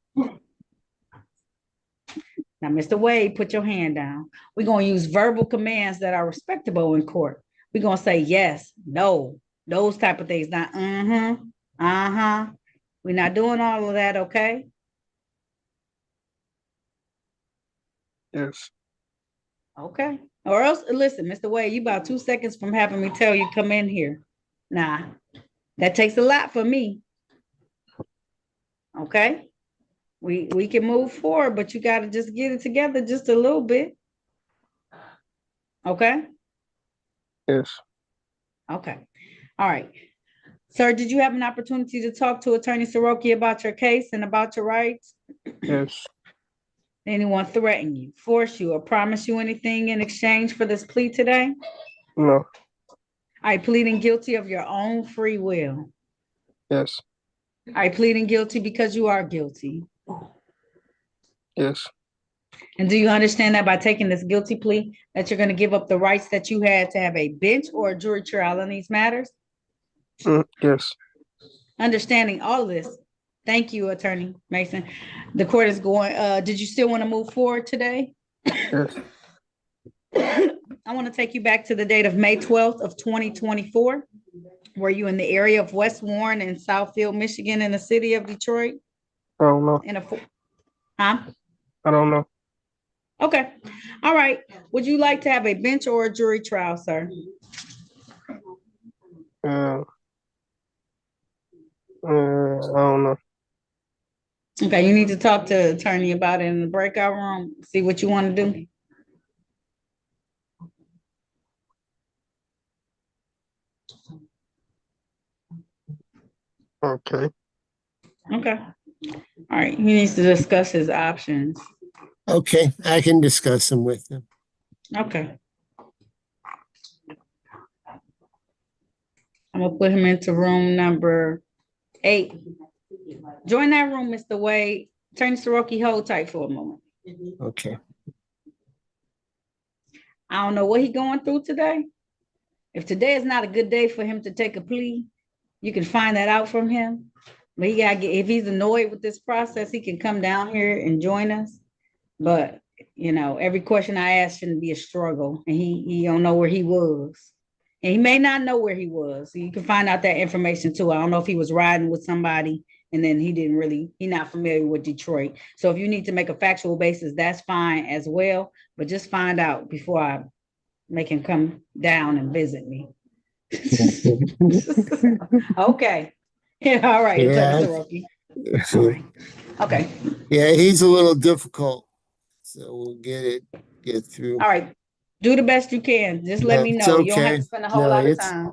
Now, Mr. Wade, put your hand down. We're going to use verbal commands that are respectable in court. We're going to say yes, no, those type of things. Not We're not doing all of that, okay? Yes. Okay. Or else, listen, Mr. Wade, you about 2 seconds from having me tell you come in here. Nah, that takes a lot for me. Okay? We can move forward, but you got to just get it together just a little bit. Okay? Yes. Okay. All right. Sir, did you have an opportunity to talk to Attorney Soroki about your case and about your rights? Yes. Anyone threaten you, force you, or promise you anything in exchange for this plea today? No. Are you pleading guilty of your own free will? Yes. Are you pleading guilty because you are guilty? Yes. And do you understand that by taking this guilty plea, that you're going to give up the rights that you had to have a bench or a jury trial in these matters? Yes. Understanding all of this. Thank you, Attorney Mason. The court is going, did you still want to move forward today? Yes. I want to take you back to the date of May 12th of 2024. Were you in the area of West Warren and Southfield, Michigan, in the city of Detroit? I don't know. Huh? I don't know. Okay. All right. Would you like to have a bench or a jury trial, sir? I don't know. Okay, you need to talk to attorney about it in the breakout room, see what you want to do. Okay. Okay. All right, he needs to discuss his options. Okay, I can discuss them with them. Okay. I'm gonna put him into room number 8. Join that room, Mr. Wade. Attorney Soroki, hold tight for a moment. Okay. I don't know what he's going through today. If today is not a good day for him to take a plea, you can find that out from him. But he gotta get, if he's annoyed with this process, he can come down here and join us. But you know, every question I ask shouldn't be a struggle, and he don't know where he was. And he may not know where he was. So you can find out that information too. I don't know if he was riding with somebody and then he's not familiar with Detroit. So if you need to make a factual basis, that's fine as well. But just find out before I make him come down and visit me. Okay. Yeah, all right. Yeah. All right. Okay. Yeah, he's a little difficult. So we'll get through. All right. Do the best you can. Just let me That's know. You don't have okay. to spend a whole No, lot of it's time.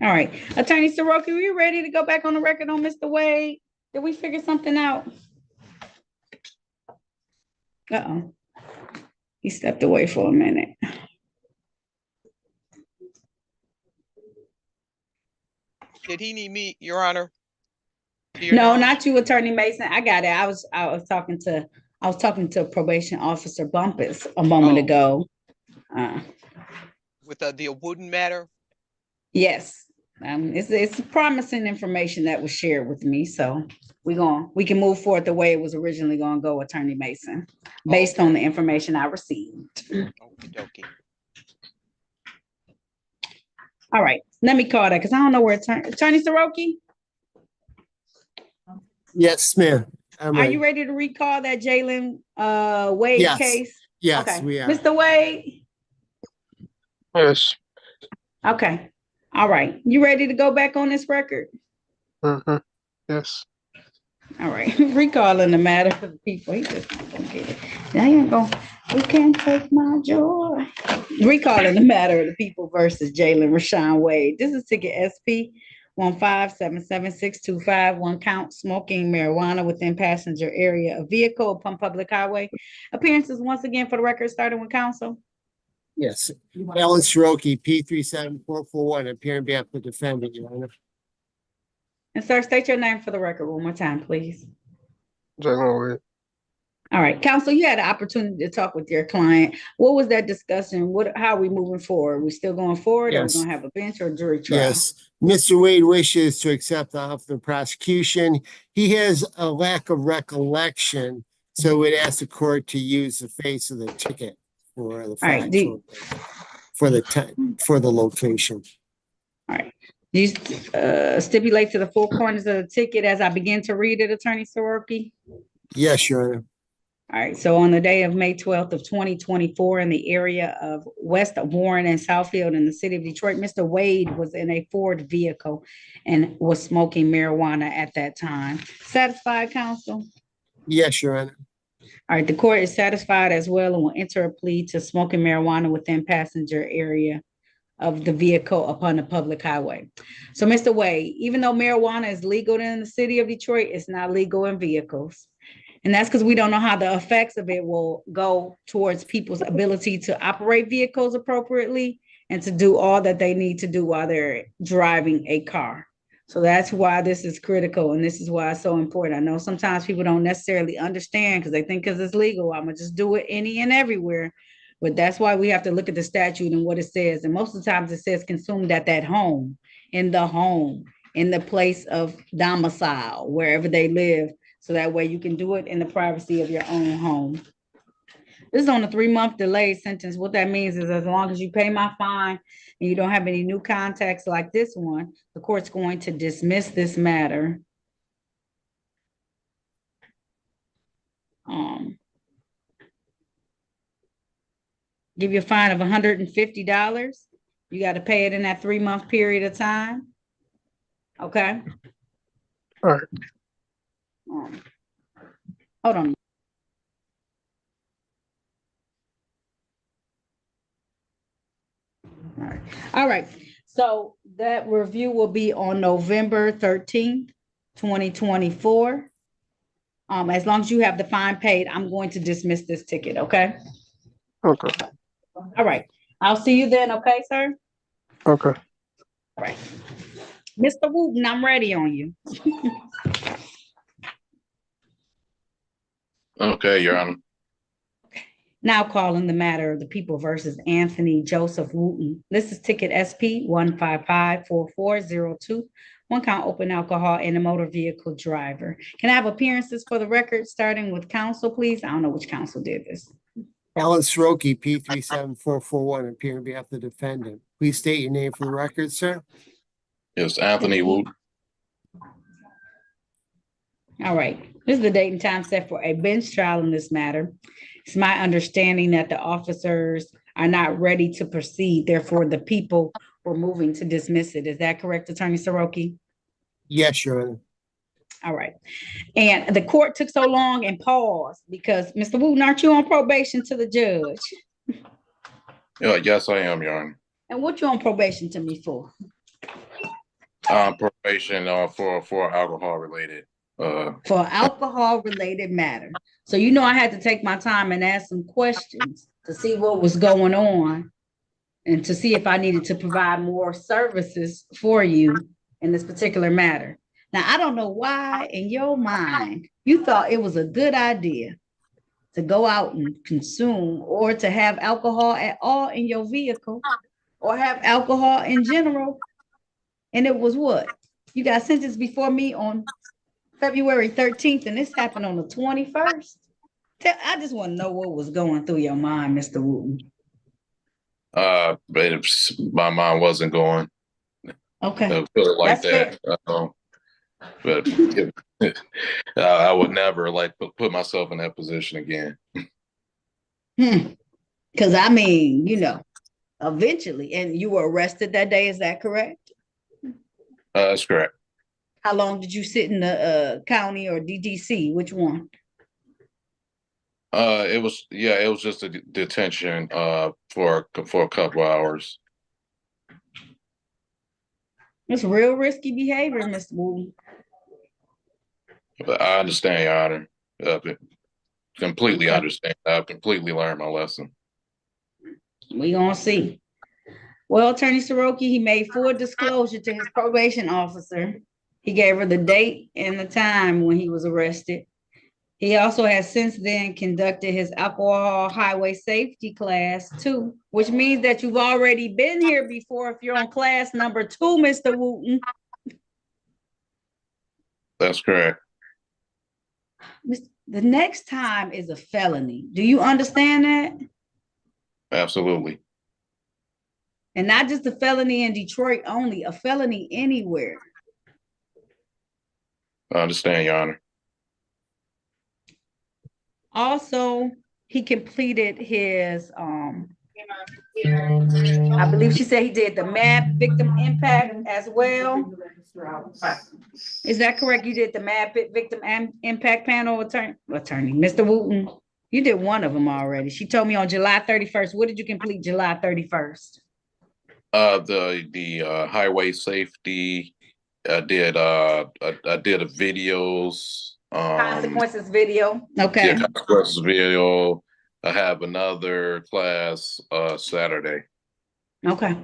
All right, Attorney Soroki, are you ready to go back on the record on Mr. Wade? Did we figure something out? Uh-oh. He stepped away for a minute. Did he need me, Your Honor? No, not you, Attorney Mason. I got it. I was talking to probation officer Bumpus a moment ago. With the Wooden matter? Yes. It's promising information that was shared with me. So we can move forward the way it was originally gonna go, Attorney Mason, based on the information I received. Okie dokie. All right, let me call that because I don't know where Attorney Soroki. Yes, ma'am. Are you ready to recall that Jalen Wade case? Yes, okay. we are. Mr. Wade? Yes. Okay. All right. You ready to go back on this record? Yes. All right. Recalling the matter for the people. He just not gonna get it. Now you ain't gonna, you can't take my joy. Recalling the matter of the people versus Jalen Rashawn Wade. This is ticket SP 1577625. One count smoking marijuana within passenger area of vehicle upon public highway. Appearances once again for the record, starting with counsel. Yes. Alan Soroki, P37441, appearing on behalf of the defendant, Your Honor. And sir, state your name for the record one more time, please. Jalen Wade. All right, counsel, you had an opportunity to talk with your client. What was that discussion? How are we moving forward? We still going forward? Yes. Are we going to have a bench or a jury trial? Yes. Mr. Wade wishes to accept the offer of prosecution. He has a lack of recollection, so we'd ask the court to use the face of the ticket for the factual, for the location. All right. Do you stipulate to the four corners of the ticket as I begin to read it, Attorney Soroki? Yes, Your Honor. All right, so on the day of May 12th of 2024 in the area of West Warren and Southfield in the city of Detroit, Mr. Wade was in a Ford vehicle and was smoking marijuana at that time. Satisfied, counsel? Yes, Your Honor. All right, the court is satisfied as well and will enter a plea to smoking marijuana within passenger area of the vehicle upon the public highway. So, Mr. Wade, even though marijuana is legal in the city of Detroit, it's not legal in vehicles. And that's because we don't know how the effects of it will go towards people's ability to operate vehicles appropriately and to do all that they need to do while they're driving a car. So that's why this is critical. And this is why it's so important. I know sometimes people don't necessarily understand because they think because it's legal, I'm gonna just do it any and everywhere. But that's why we have to look at the statute and what it says. And most of the times it says consumed at that home, in the place of domicile, wherever they live. So that way you can do it in the privacy of your own home. This is on a 3-month delay sentence. What that means is as long as you pay my fine and you don't have any new contacts like this one, the court's going to dismiss this matter. Give you a fine of $150. You got to pay it in that 3-month period of time. Okay. All right. Hold on. All right. So that review will be on November 13th, 2024. As long as you have the fine paid, I'm going to dismiss this ticket, okay? Okay. All right. I'll see you then, okay, sir? Okay. All right. Mr. Wooten, I'm ready on you. Okay, Your Honor. Now calling the matter of the people versus Anthony Joseph Wooten. This is ticket SP 1554402. One count open alcohol in a motor vehicle driver. Can I have appearances for the record, starting with counsel, please? I don't know which counsel did this. Alan Soroki, P37441, appearing on behalf of the defendant. Please state your name for the record, sir. Yes, Anthony Wood. All right. This is the date and time set for a bench trial in this matter. It's my understanding that the officers are not ready to proceed. Therefore, the people were moving to dismiss it. Is that correct, Attorney Soroki? Yes, Your Honor. All right. And the court took so long and paused because, Mr. Wooten, aren't you on probation to the judge? Yeah, yes, I am, Your Honor. And what you on probation to me for? Probation for alcohol related. For alcohol related matter. So you know I had to take my time and ask some questions to see what was going on and to see if I needed to provide more services for you in this particular matter. Now, I don't know why in your mind you thought it was a good idea to go out and consume or to have alcohol at all in your vehicle or have alcohol in general. And it was what? You got sentenced before me on February 13th, and this happened on the 21st. I just want to know what was going through your mind, Mr. Wooten. But my mind wasn't going. Okay. Put it like That's that. But I would never like put myself in that position again. Because I mean, you know, eventually, and you were arrested that day. Is that correct? That's correct. How long did you sit in the county or DDC? Which one? It was just a detention for a couple hours. It's real risky behavior, Mr. Wooten. But I understand, Your Honor. Completely understand. I've completely learned my lesson. We gonna see. Well, Attorney Soroki, he made full disclosure to his probation officer. He gave her the date and the time when he was arrested. He also has since then conducted his alcohol highway safety class 2, which means that you've already been here before if you're on class number 2, Mr. Wooten. That's correct. The next time is a felony. Do you understand that? Absolutely. And not just a felony in Detroit only, a felony anywhere. I understand, Your Honor. Also, he completed his, I believe she said he did the MAP victim impact as well. Is that correct? You did the MAP victim impact panel attorney, Mr. Wooten. You did one of them already. She told me on July 31st. What did you complete July 31st? The highway safety. I did a videos. Consequences video. Okay. Yeah, consequences video. I have another class Saturday. Okay.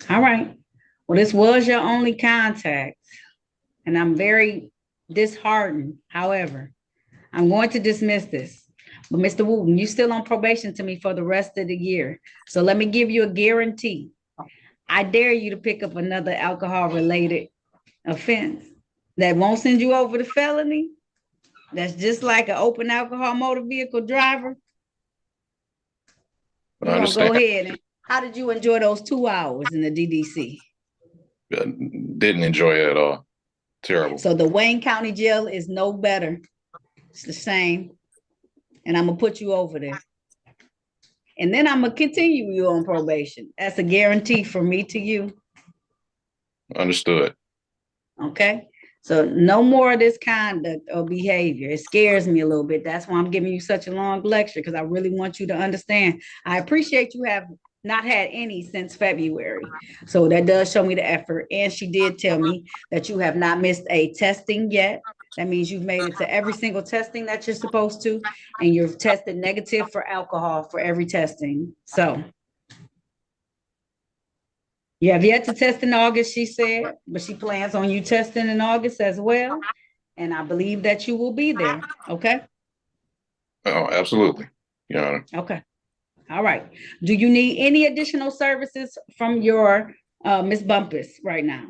All right. Well, this was your only contact, and I'm very disheartened. However, I'm going to dismiss this. But Mr. Wooten, you're still on probation to me for the rest of the year. So let me give you a guarantee. I dare you to pick up another alcohol-related offense that won't send you over to felony. That's just like an open alcohol motor vehicle driver. We're gonna go ahead. And how did you enjoy those 2 hours in the DDC? Didn't enjoy it at all. Terrible. So the Wayne County Jail is no better. It's the same. And I'm gonna put you over there. And then I'm gonna continue you on probation. That's a guarantee from me to you. Understood. Okay. So no more of this conduct or behavior. It scares me a little bit. That's why I'm giving you such a long lecture, because I really want you to understand. I appreciate you have not had any since February. So that does show me the effort. And she did tell me that you have not missed a testing yet. That means you've made it to every single testing that you're supposed to, and you've tested negative for alcohol for every testing. So you have yet to test in August, she said, but she plans on you testing in August as well. And I believe that you will be there. Okay. Oh, absolutely. Yeah. Okay. All right. Do you need any additional services from your Miss Bumpus right now?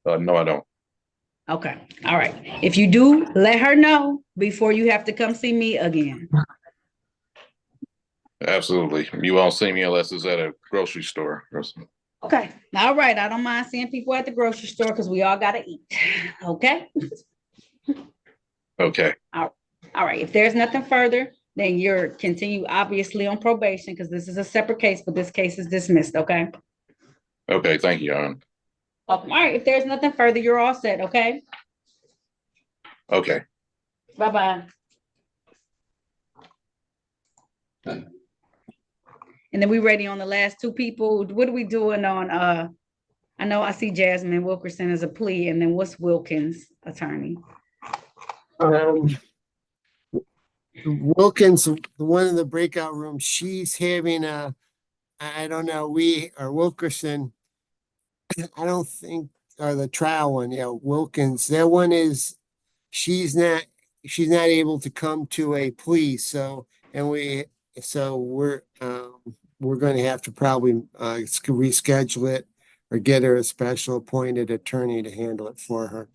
No, I don't. Okay. All right. If you do, let her know before you have to come see me again. Absolutely. You won't see me unless it's at a grocery store. Okay. All right. I don't mind seeing people at the grocery store because we all got to eat. Okay. Okay. All right. If there's nothing further, then you're continue obviously on probation because this is a separate case, but this case is dismissed. Okay. Okay. Thank you, Aaron. All right. If there's nothing further, you're all set. Okay. Okay. Bye-bye. And then we ready on the last two people. What are we doing on I know I see Jasmine Wilkerson as a plea, and then what's Wilkins, attorney? Wilkins, the one in the breakout room, she's having I don't know, Wilkerson, I don't think, or the trial one, yeah, Wilkins, that one is, she's not able to come to a plea, so we're going to have to probably reschedule it or get her a special appointed attorney to handle it for her.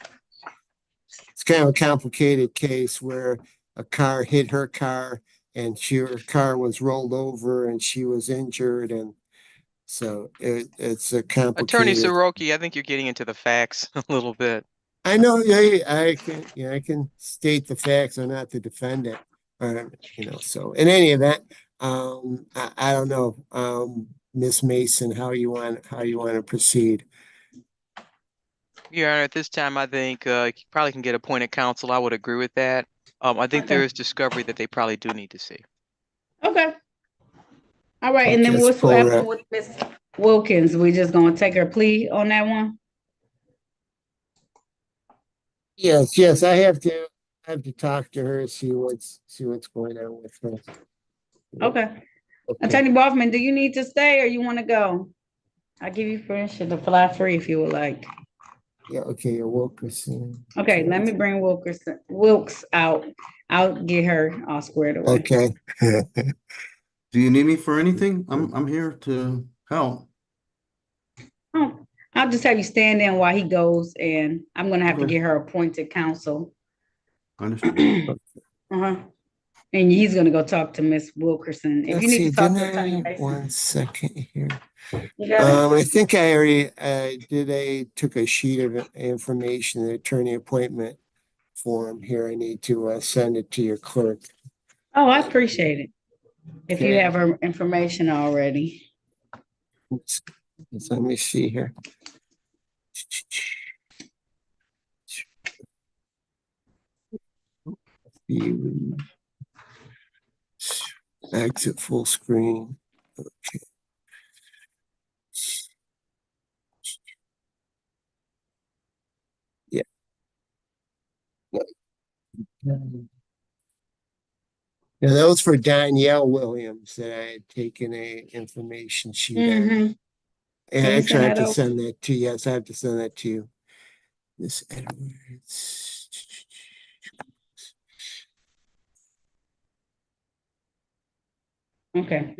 It's kind of a complicated case where a car hit her car and her car was rolled over and she was injured, and so it's a Attorney complicated. Soroki, I think you're getting into the facts a little bit. I know, yeah, I can state the facts. I'm not the defendant, so in any event, I don't know, Miss Mason, how you want to proceed. Your Honor, at this time, I think you probably can get appointed counsel. I would agree with that. I think there is discovery that they probably do need to see. Okay. All right, and Okay, then let's what's pull what her happened up. with Miss Wilkins? We just gonna take her plea on that one? Yes, I have to talk to her, see what's going on with her. Okay. Attorney Boffman, do you need to stay or you want to go? I'll give you permission to fly free if you would like. Yeah, okay, Wilkerson. Okay, let me bring Wilkes out. I'll get her all squared away. Okay. Do you need me for anything? I'm here to help. Oh, I'll just have you stand in while he goes, and I'm gonna have to get her appointed counsel. Understood. Uh-huh. And he's gonna go talk to Miss Wilkerson. If you Let's need see, to talk didn't to Attorney I, Mason. 1 second here. You got it? I think I already took a sheet of information, the attorney appointment form here. I need to send it to your clerk. Oh, I appreciate it. If you Okay. have her information already. Let me see here. Exit full screen. Okay. Yeah. Yeah, that was for Danielle Williams that I had taken a information sheet on. Mm-hmm. And Can you actually, I send have that to send over? that to you. Yes, I have to send that to you. Miss Edwards. Okay.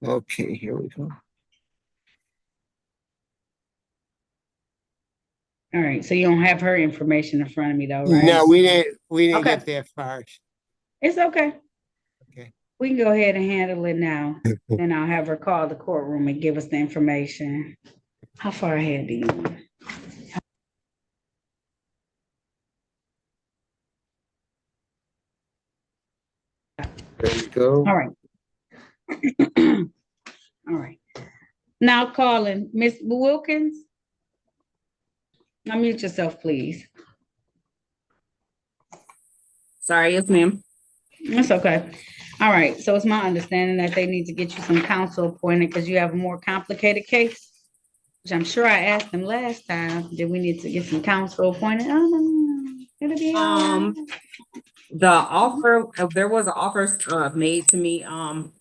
Okay, here we go. All right. So you don't have her information in front of me though, right? No, we didn't Okay. get that far. It's okay. Okay. We can go ahead and handle it now. Then I'll have her call the courtroom and give us the information. How far ahead do you want? There you go. All right. All right. Now calling Miss Wilkins. Unmute yourself, please. Sorry, yes, ma'am. That's okay. All right. So it's my understanding that they need to get you some counsel appointed because you have a more complicated case, which I'm sure I asked them last time. Did we need to get some counsel appointed? Oh, no. It'll be all right. The offer, there was an offer made to me,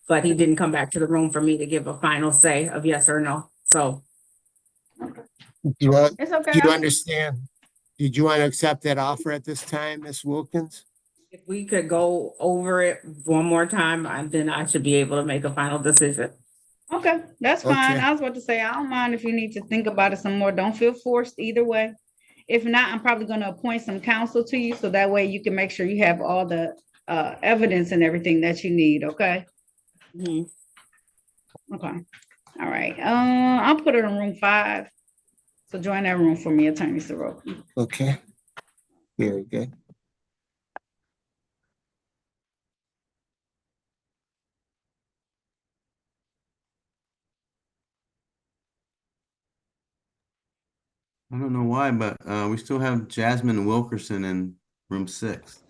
but he didn't come back to the room for me to give a final say of yes or no. So It's okay. Do you understand? Did you want to accept that offer at this time, Miss Wilkins? if we could go over it one more time, then I should be able to make a final decision. Okay, that's fine. Okay. I was about to say, I don't mind if you need to think about it some more. Don't feel forced either way. If not, I'm probably going to appoint some counsel to you so that way you can make sure you have all the evidence and everything that you need. Okay. Mhm. Okay. All right. I'll put her in room 5. So join that room for me, Attorney Soroki. Okay. Very good. I don't know why, but we still have Jasmine Wilkerson in room 6.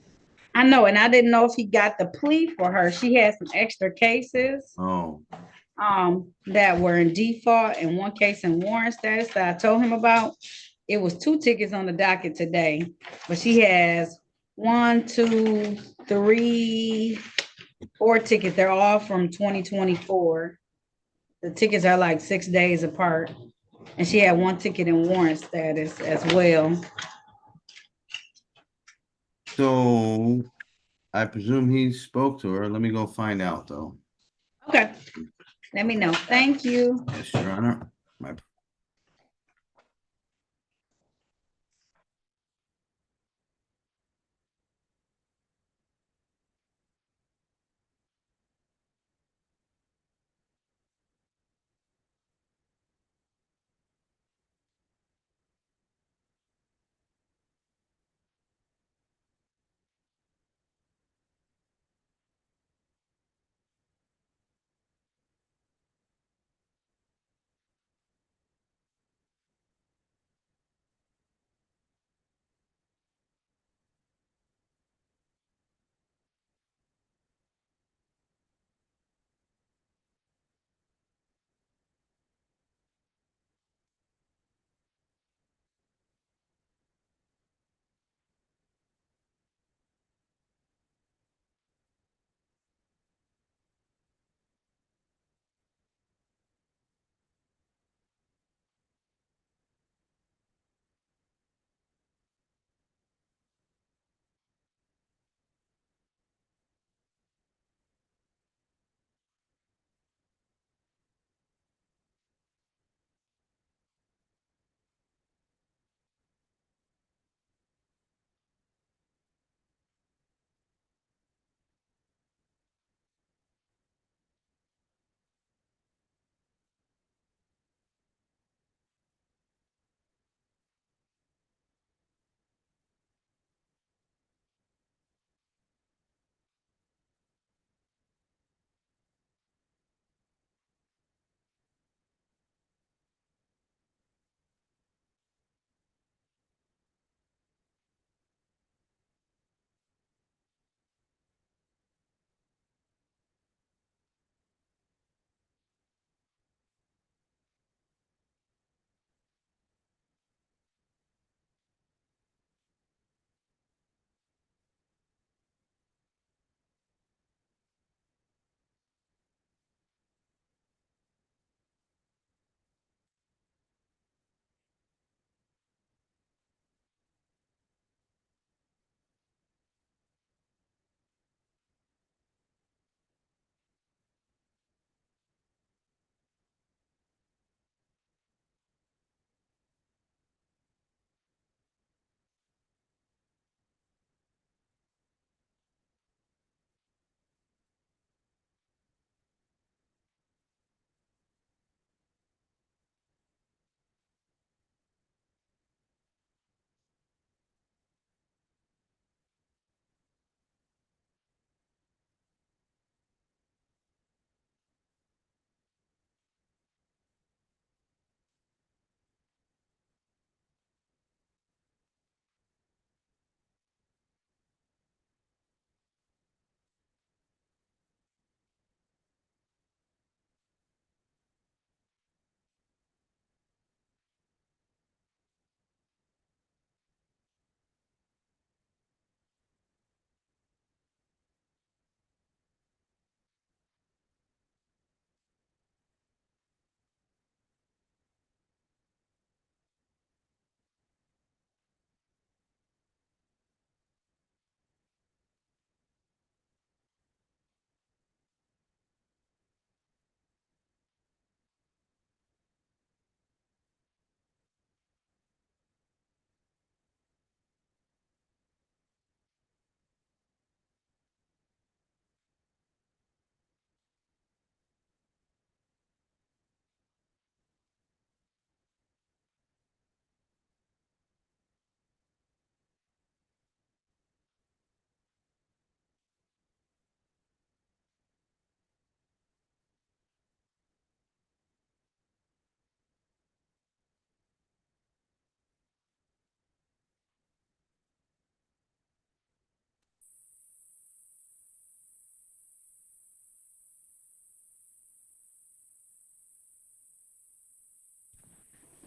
I know, and I didn't know if he got the plea for her. She had some extra cases Oh, that were in default and one case in warrant status that I told him about. It was 2 tickets on the docket today, but she has 1, 2, 3, 4 tickets. They're all from 2024. The tickets are like 6 days apart. And she had 1 ticket in warrant status as well. so I presume he spoke to her. Let me go find out though. Okay. Let me know. Thank you. Yes, Your Honor. My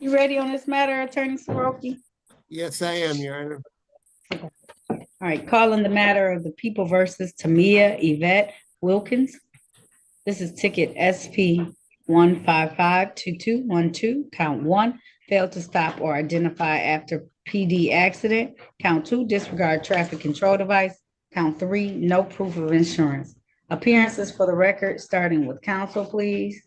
You ready on this matter, Attorney Soroki? Yes, I am, Your Honor. All right, calling the matter of the People versus Tamia Yvette Wilkins. This is ticket SP 1552212, count 1, failed to stop or identify after PD accident. Count 2, disregard traffic control device. Count 3, no proof of insurance. Appearances for the record, starting with counsel, please.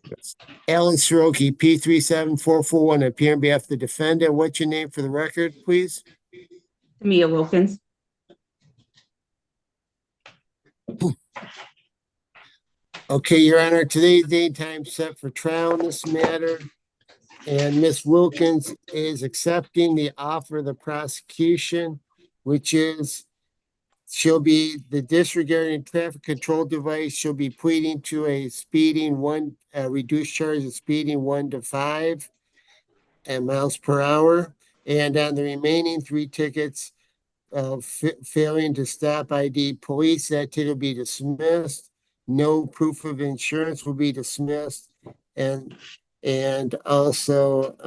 Alan Soroki, P37441, appear on behalf of the defendant. What's your name for the record, please? Tamia Wilkins. Okay, Your Honor, today's date and time set for trial in this matter. And Ms. Wilkins is accepting the offer of the prosecution, which is she'll be the disregarding traffic control device. She'll be pleading to a speeding reduced charge of speeding 1 to 5 miles per hour. And on the remaining 3 tickets of failing to stop ID police, that ticket will be dismissed. No proof of insurance will be dismissed. And also,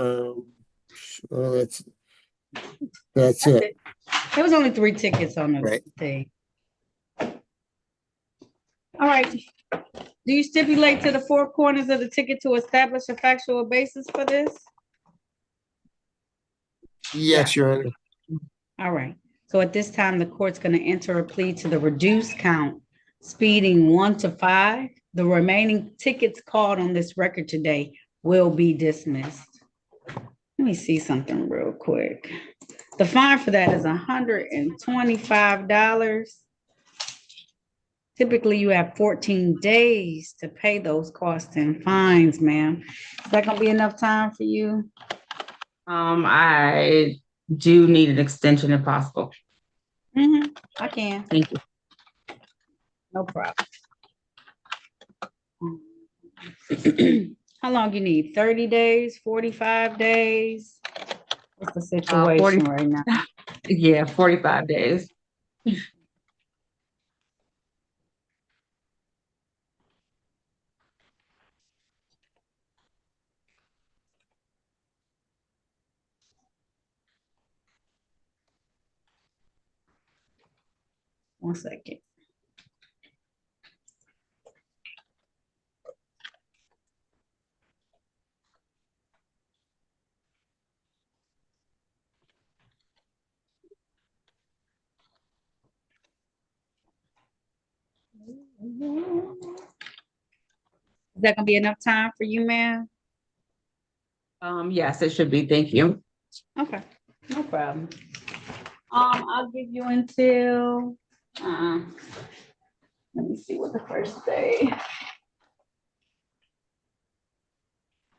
well, that's it. There was only 3 tickets on the thing. All right. Do you stipulate to the 4 corners of the ticket to establish a factual basis for this? Yes, Your Honor. All right. So at this time, the court's going to enter a plea to the reduced count, speeding 1 to 5. The remaining tickets called on this record today will be dismissed. Let me see something real quick. The fine for that is $125. Typically, you have 14 days to pay those costs and fines, ma'am. Is that gonna be enough time for you? I do need an extension if possible. I can. Thank you. No problem. How long you need? 30 days, 45 days? What's the situation 40 right now? Yeah, 45 days. One second. Is that gonna be enough time for you, ma'am? Yes, it should be. Thank you. Okay, no problem. I'll give you until, let me see what the first day.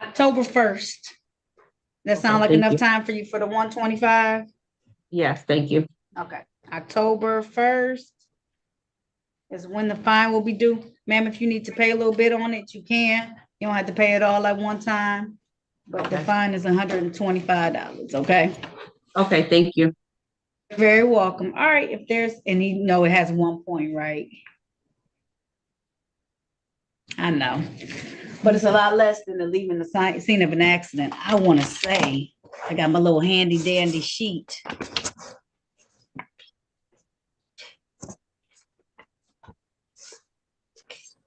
October 1st. That sound like thank enough you. time for you for the 125? Yes, thank you. Okay, October 1st is when the fine will be due. Ma'am, if you need to pay a little bit on it, you can. You don't have to pay it all at one time. But the fine is $125, okay? Okay, thank you. You're very welcome. All right, if there's, and you know it has 1 point, right? I know, but it's a lot less than the leaving the scene of an accident. I want to say, I got my little handy dandy sheet.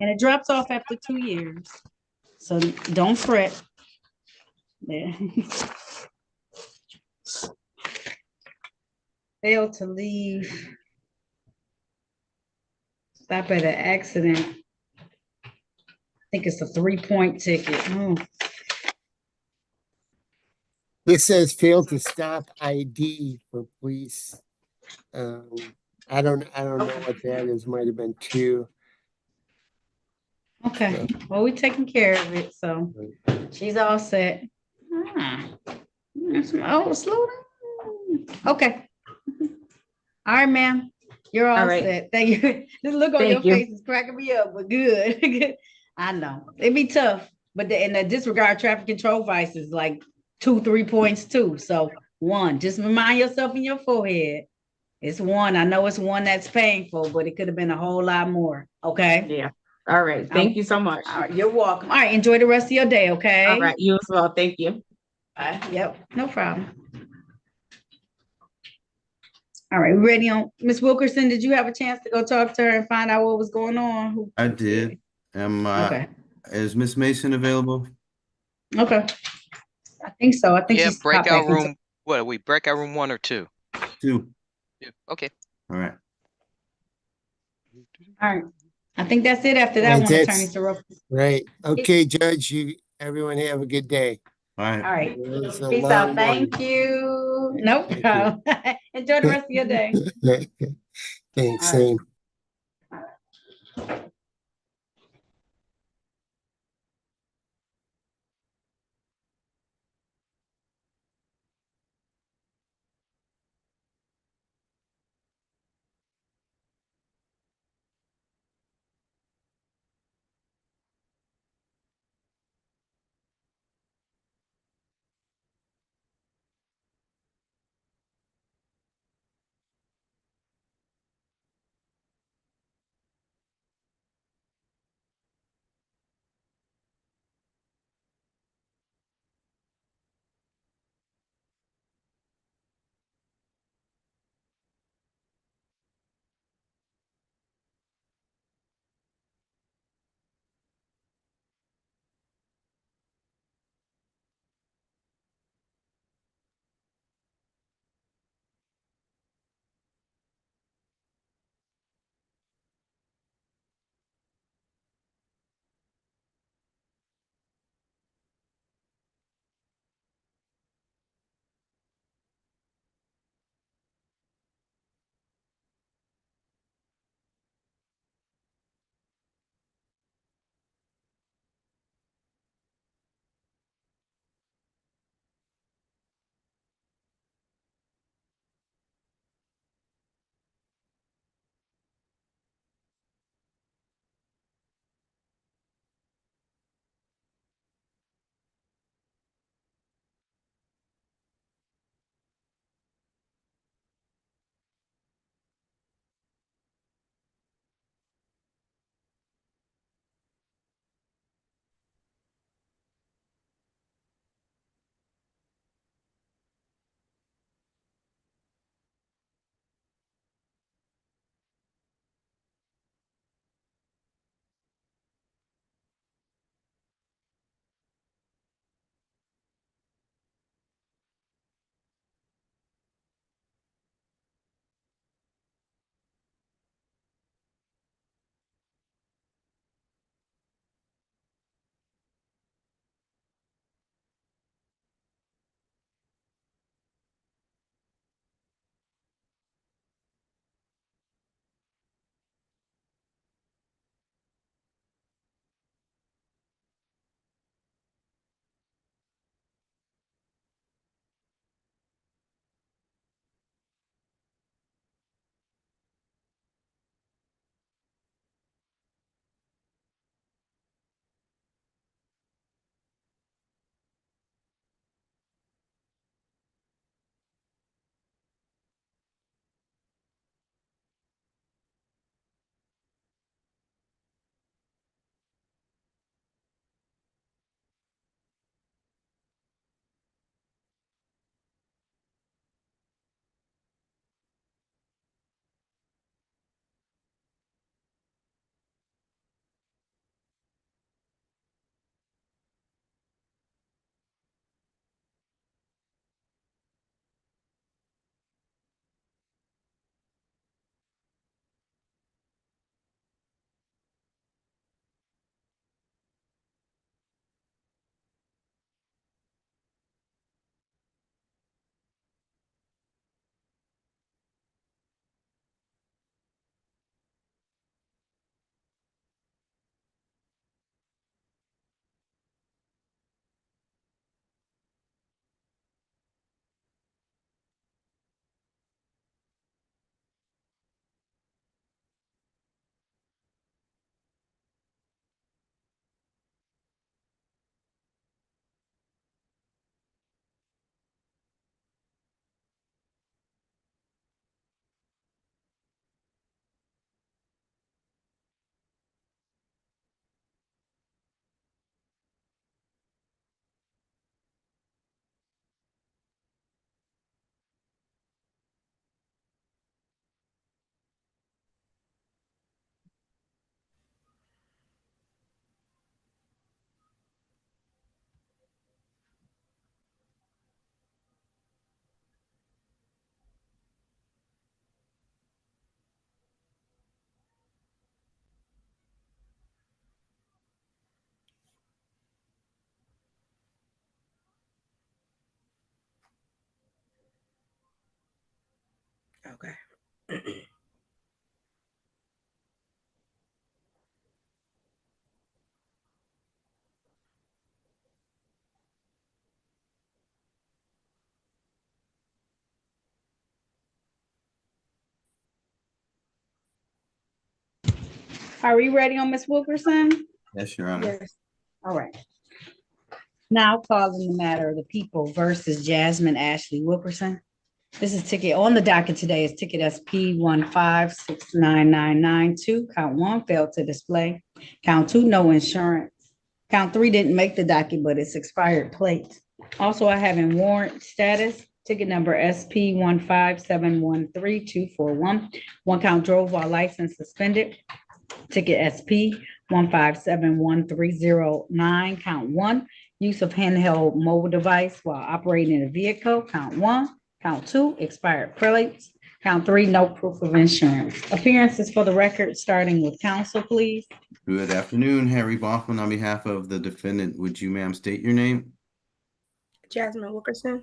And it drops off after 2 years. So don't fret. There. Failed to leave. Stop at an accident. I think it's a 3-point ticket. This says failed to stop ID for police. I don't know what that is. Might have been 2. Okay, well, we're taking care of it, so she's all set. Oh, slow down. Okay. All right, ma'am. You're all right. set. Thank you. This look on Thank your you. face is cracking me up, but good. I know. It'd be tough, but the disregard traffic control device is like 2-3 points too. So 1, just remind yourself in your forehead. It's 1. I know it's 1 that's painful, but it could have been a whole lot more. Okay. Yeah. All right. Thank you so much. All right. You're welcome. All right. Enjoy the rest of your day. Okay. All right. You as well. Thank you. Yep, no problem. All right, ready on, Ms. Wilkerson, did you have a chance to go talk to her and find out what was going on? I did. Okay. Is Miss Mason available? Okay. I think so. I think Yeah, she's popped back breakout into. room. What are we? Breakout room 1 or 2? 2. Yeah. Okay. All right. All right. I think that's it after that one, Attorney Soroka. Right. Okay, Judge, everyone have a good day. All right. All right. It's a Peace long out. morning. Thank you. No Thank you. problem. Enjoy the rest of your day. Thanks, All right. same. Okay. Are we ready on Ms. Wilkerson? Yes, Your Honor. Yes. All right. Now calling the matter of the people versus Jasmine Ashley Wilkerson. This is ticket on the docket today is ticket SP 1569992. Count 1 failed to display. Count 2, no insurance. Count 3 didn't make the docket, but it's expired plate. Also, I have in warrant status, ticket number SP 15713-241. One count drove while license suspended. Ticket SP 1571309. Count 1, use of handheld mobile device while operating a vehicle. Count 1. Count 2, expired plates. Count 3, no proof of insurance. Appearances for the record, starting with counsel, please. Good afternoon, Harry Bachman. On behalf of the defendant, would you, ma'am, state your name? Jasmine Wilkerson.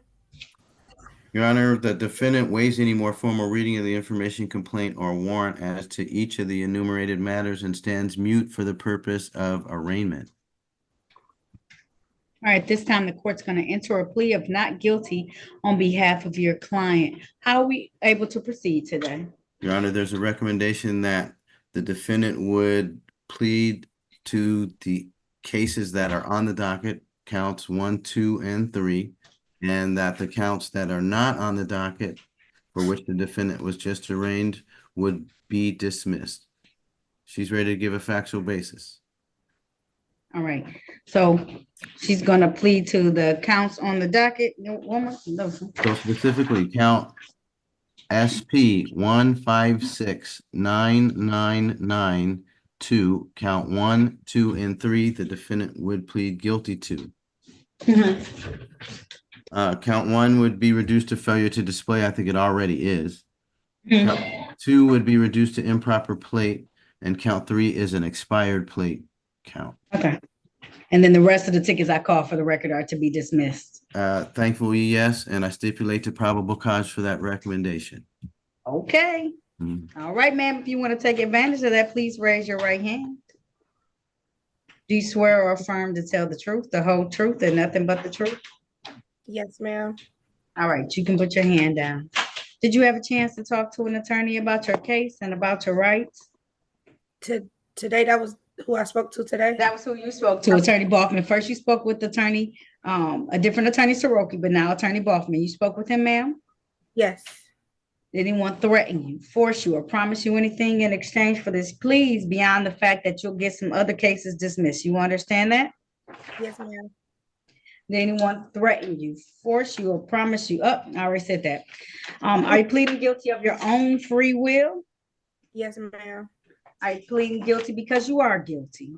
Your Honor, the defendant waives any more formal reading of the information, complaint, or warrant as to each of the enumerated matters and stands mute for the purpose of arraignment. All right, this time the court's going to enter a plea of not guilty on behalf of your client. How are we able to proceed today? Your Honor, there's a recommendation that the defendant would plead to the cases that are on the docket, counts 1, 2, and 3, and that the counts that are not on the docket, for which the defendant was just arraigned, would be dismissed. She's ready to give a factual basis. All right, so she's going to plead to the counts on the docket. No. So specifically, count SP 1569992, count 1, 2, and 3, the defendant would plead guilty to. Count 1 would be reduced to failure to display. I think it already is. Count 2 would be reduced to improper plate, and count 3 is an expired plate count. Okay. And then the rest of the tickets I call for the record are to be dismissed. Thankfully, yes, and I stipulate to probable cause for that recommendation. Okay. All right, ma'am, if you want to take advantage of that, please raise your right hand. Do you swear or affirm to tell the truth, the whole truth, and nothing but the truth? Yes, ma'am. All right, you can put your hand down. Did you have a chance to talk to an attorney about your case and about your rights? Today, that was who I spoke to today? That was who you spoke to, Attorney Baughman. First, you spoke with attorney, a different attorney, Soroki, but now Attorney Baughman. You spoke with him, ma'am? Yes. Did anyone threaten you, force you, or promise you anything in exchange for this pleas beyond the fact that you'll get some other cases dismissed? You understand that? Yes, ma'am. Did anyone threaten you, force you, or promise you? I already said that. Are you pleading guilty of your own free will? Yes, ma'am. Are you pleading guilty because you are guilty?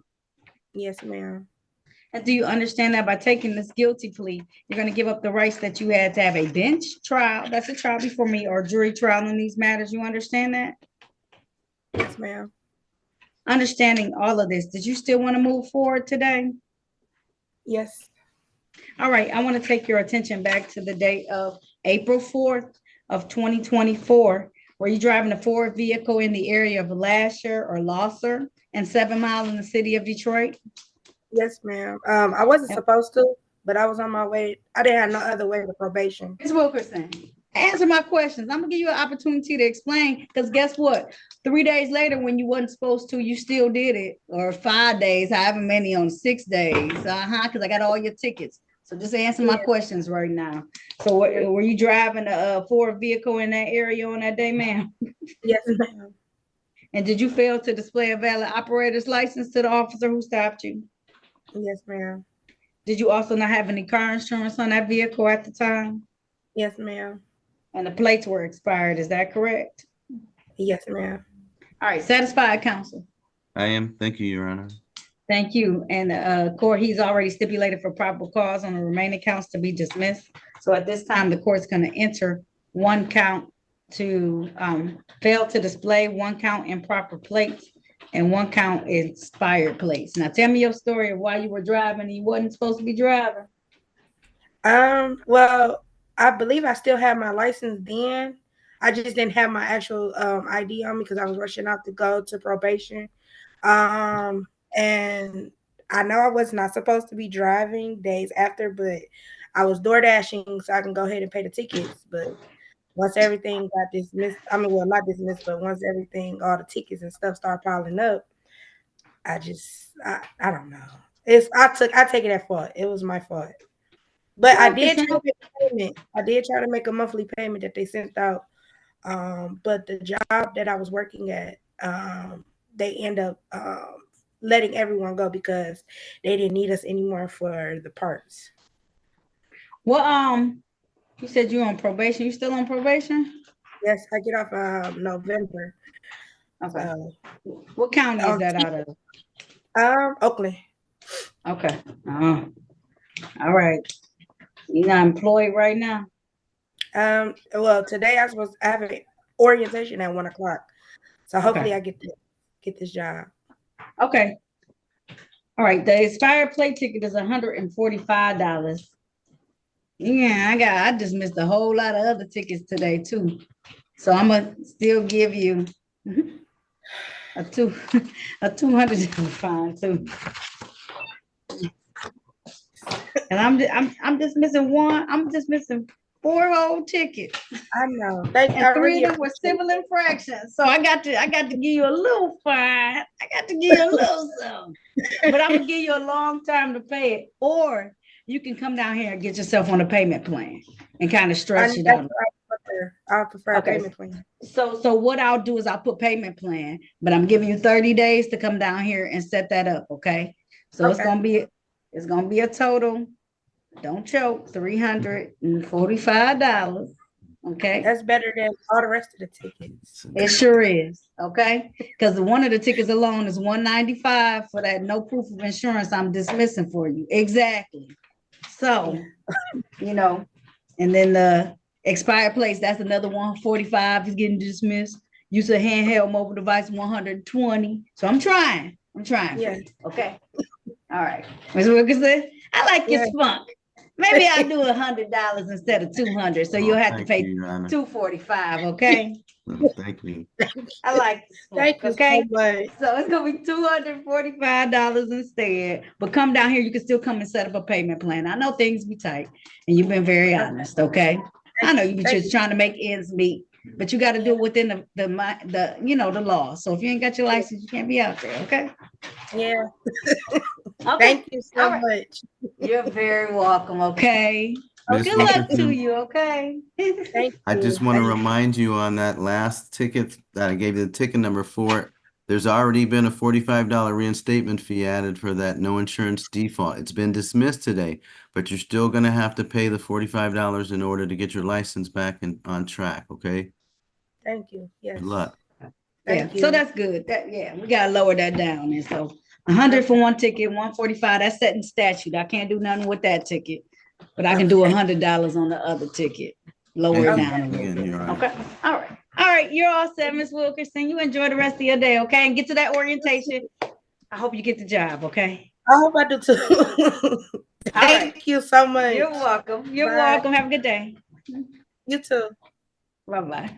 Yes, ma'am. And do you understand that by taking this guilty plea, you're going to give up the rights that you had to have a bench trial, that's a trial before me, or jury trial in these matters? You understand that? Yes, ma'am. Understanding all of this, did you still want to move forward today? Yes. All right, I want to take your attention back to the date of April 4th of 2024. Were you driving a Ford vehicle in the area of Lasher or Losser and 7 Mile in the city of Detroit? Yes, ma'am. I wasn't supposed to, but I was on my way. I didn't have no other way to probation. Ms. Wilkerson, answer my questions. I'm gonna give you an opportunity to explain, because guess what? 3 days later, when you wasn't supposed to, you still did it, or 5 days, however many on 6 days. Because I got all your tickets. So just answer my questions right now. So were you driving a Ford vehicle in that area on that day, ma'am? Yes, ma'am. And did you fail to display a valid operator's license to the officer who stopped you? Yes, ma'am. Did you also not have any car insurance on that vehicle at the time? Yes, ma'am. And the plates were expired, is that correct? Yes, ma'am. All right, satisfied, counsel? I am. Thank you, Your Honor. Thank you. And court, he's already stipulated for probable cause on the remaining counts to be dismissed. So at this time, the court's going to enter one count to fail to display, one count improper plates, and one count expired plates. Now tell me your story of why you were driving and you wasn't supposed to be driving. Well, I believe I still had my license then. I just didn't have my actual ID on me because I was rushing out to go to probation. And I know I was not supposed to be driving days after, but I was door dashing so I can go ahead and pay the tickets. But once everything got dismissed, I mean, well, not dismissed, but once everything, all the tickets and stuff started piling up, I don't know. I take it at fault. It was my fault. But I Well, did it's try not. to make a payment. I did try to make a monthly payment that they sent out. But the job that I was working at, they end up letting everyone go because they didn't need us anymore for the parts. Well, you said you're on probation. You still on probation? Yes, I get off November. Okay. What county is that out of? Oakland. Okay. All right. You're not employed right now? Well, today I have an orientation at 1:00. So hopefully Okay. I get this job. Okay. All right. The expired plate ticket is $145. Yeah, I just missed a whole lot of other tickets today too. So I'm gonna still give you a 200 fine too. And I'm just missing one. I'm just missing 4 whole tickets. I know. And 3 of them were civil infractions. So I got to give you a little fine. I got to give you a little something. But I'm gonna give you a long time to pay it. Or you can come down here and get yourself on a payment plan and kind of stretch it out. I prefer a payment plan. So what I'll do is I'll put payment plan, but I'm giving you 30 days to come down here and set that up. Okay. So it's gonna be a total, don't choke, $345. Okay. That's better than all the rest of the tickets. It sure is. Okay. Because one of the tickets alone is $195 for that no proof of insurance I'm dismissing for you. Exactly. So, and then the expired plates, that's another $145 is getting dismissed. Use a handheld mobile device, $120. So I'm trying. Yeah. Okay. All right. Ms. Wilkerson, I like your spunk. Maybe I'll do $100 instead of $200. So you'll have to pay $245. Okay. Thank you. I like the spunk. Thank you Okay. so much. So it's gonna be $245 instead. But come down here, you can still come and set up a payment plan. I know things be tight, and you've been very honest. Okay. I know you be just trying to make ends meet, but you got to do it within the law. So if you ain't got your license, you can't be out there. Okay. Yeah. Okay. Thank you so much. You're very welcome. Okay. Ms. Good luck to Wilkerson, you. Okay. Thank you. I just want to remind you on that last ticket that I gave you the ticket number for. There's already been a $45 reinstatement fee added for that no insurance default. It's been dismissed today, but you're still going to have to pay the $45 in order to get your license back and on track. Okay. Thank you. Yes. Good luck. Thank you. So that's good. We gotta lower that down. And so 100 for one ticket, 145. That's set in statute. I can't do nothing with that ticket, but I can do $100 on the other ticket. Lower it down a little bit. Okay. All right. All right. You're all set, Ms. Wilkerson. You enjoy the rest of your day. Okay. And get to that orientation. I hope you get the job. Okay. I hope I do too. Thank you so much. You're welcome. You're Bye. welcome. Have a good day. You too. Bye bye.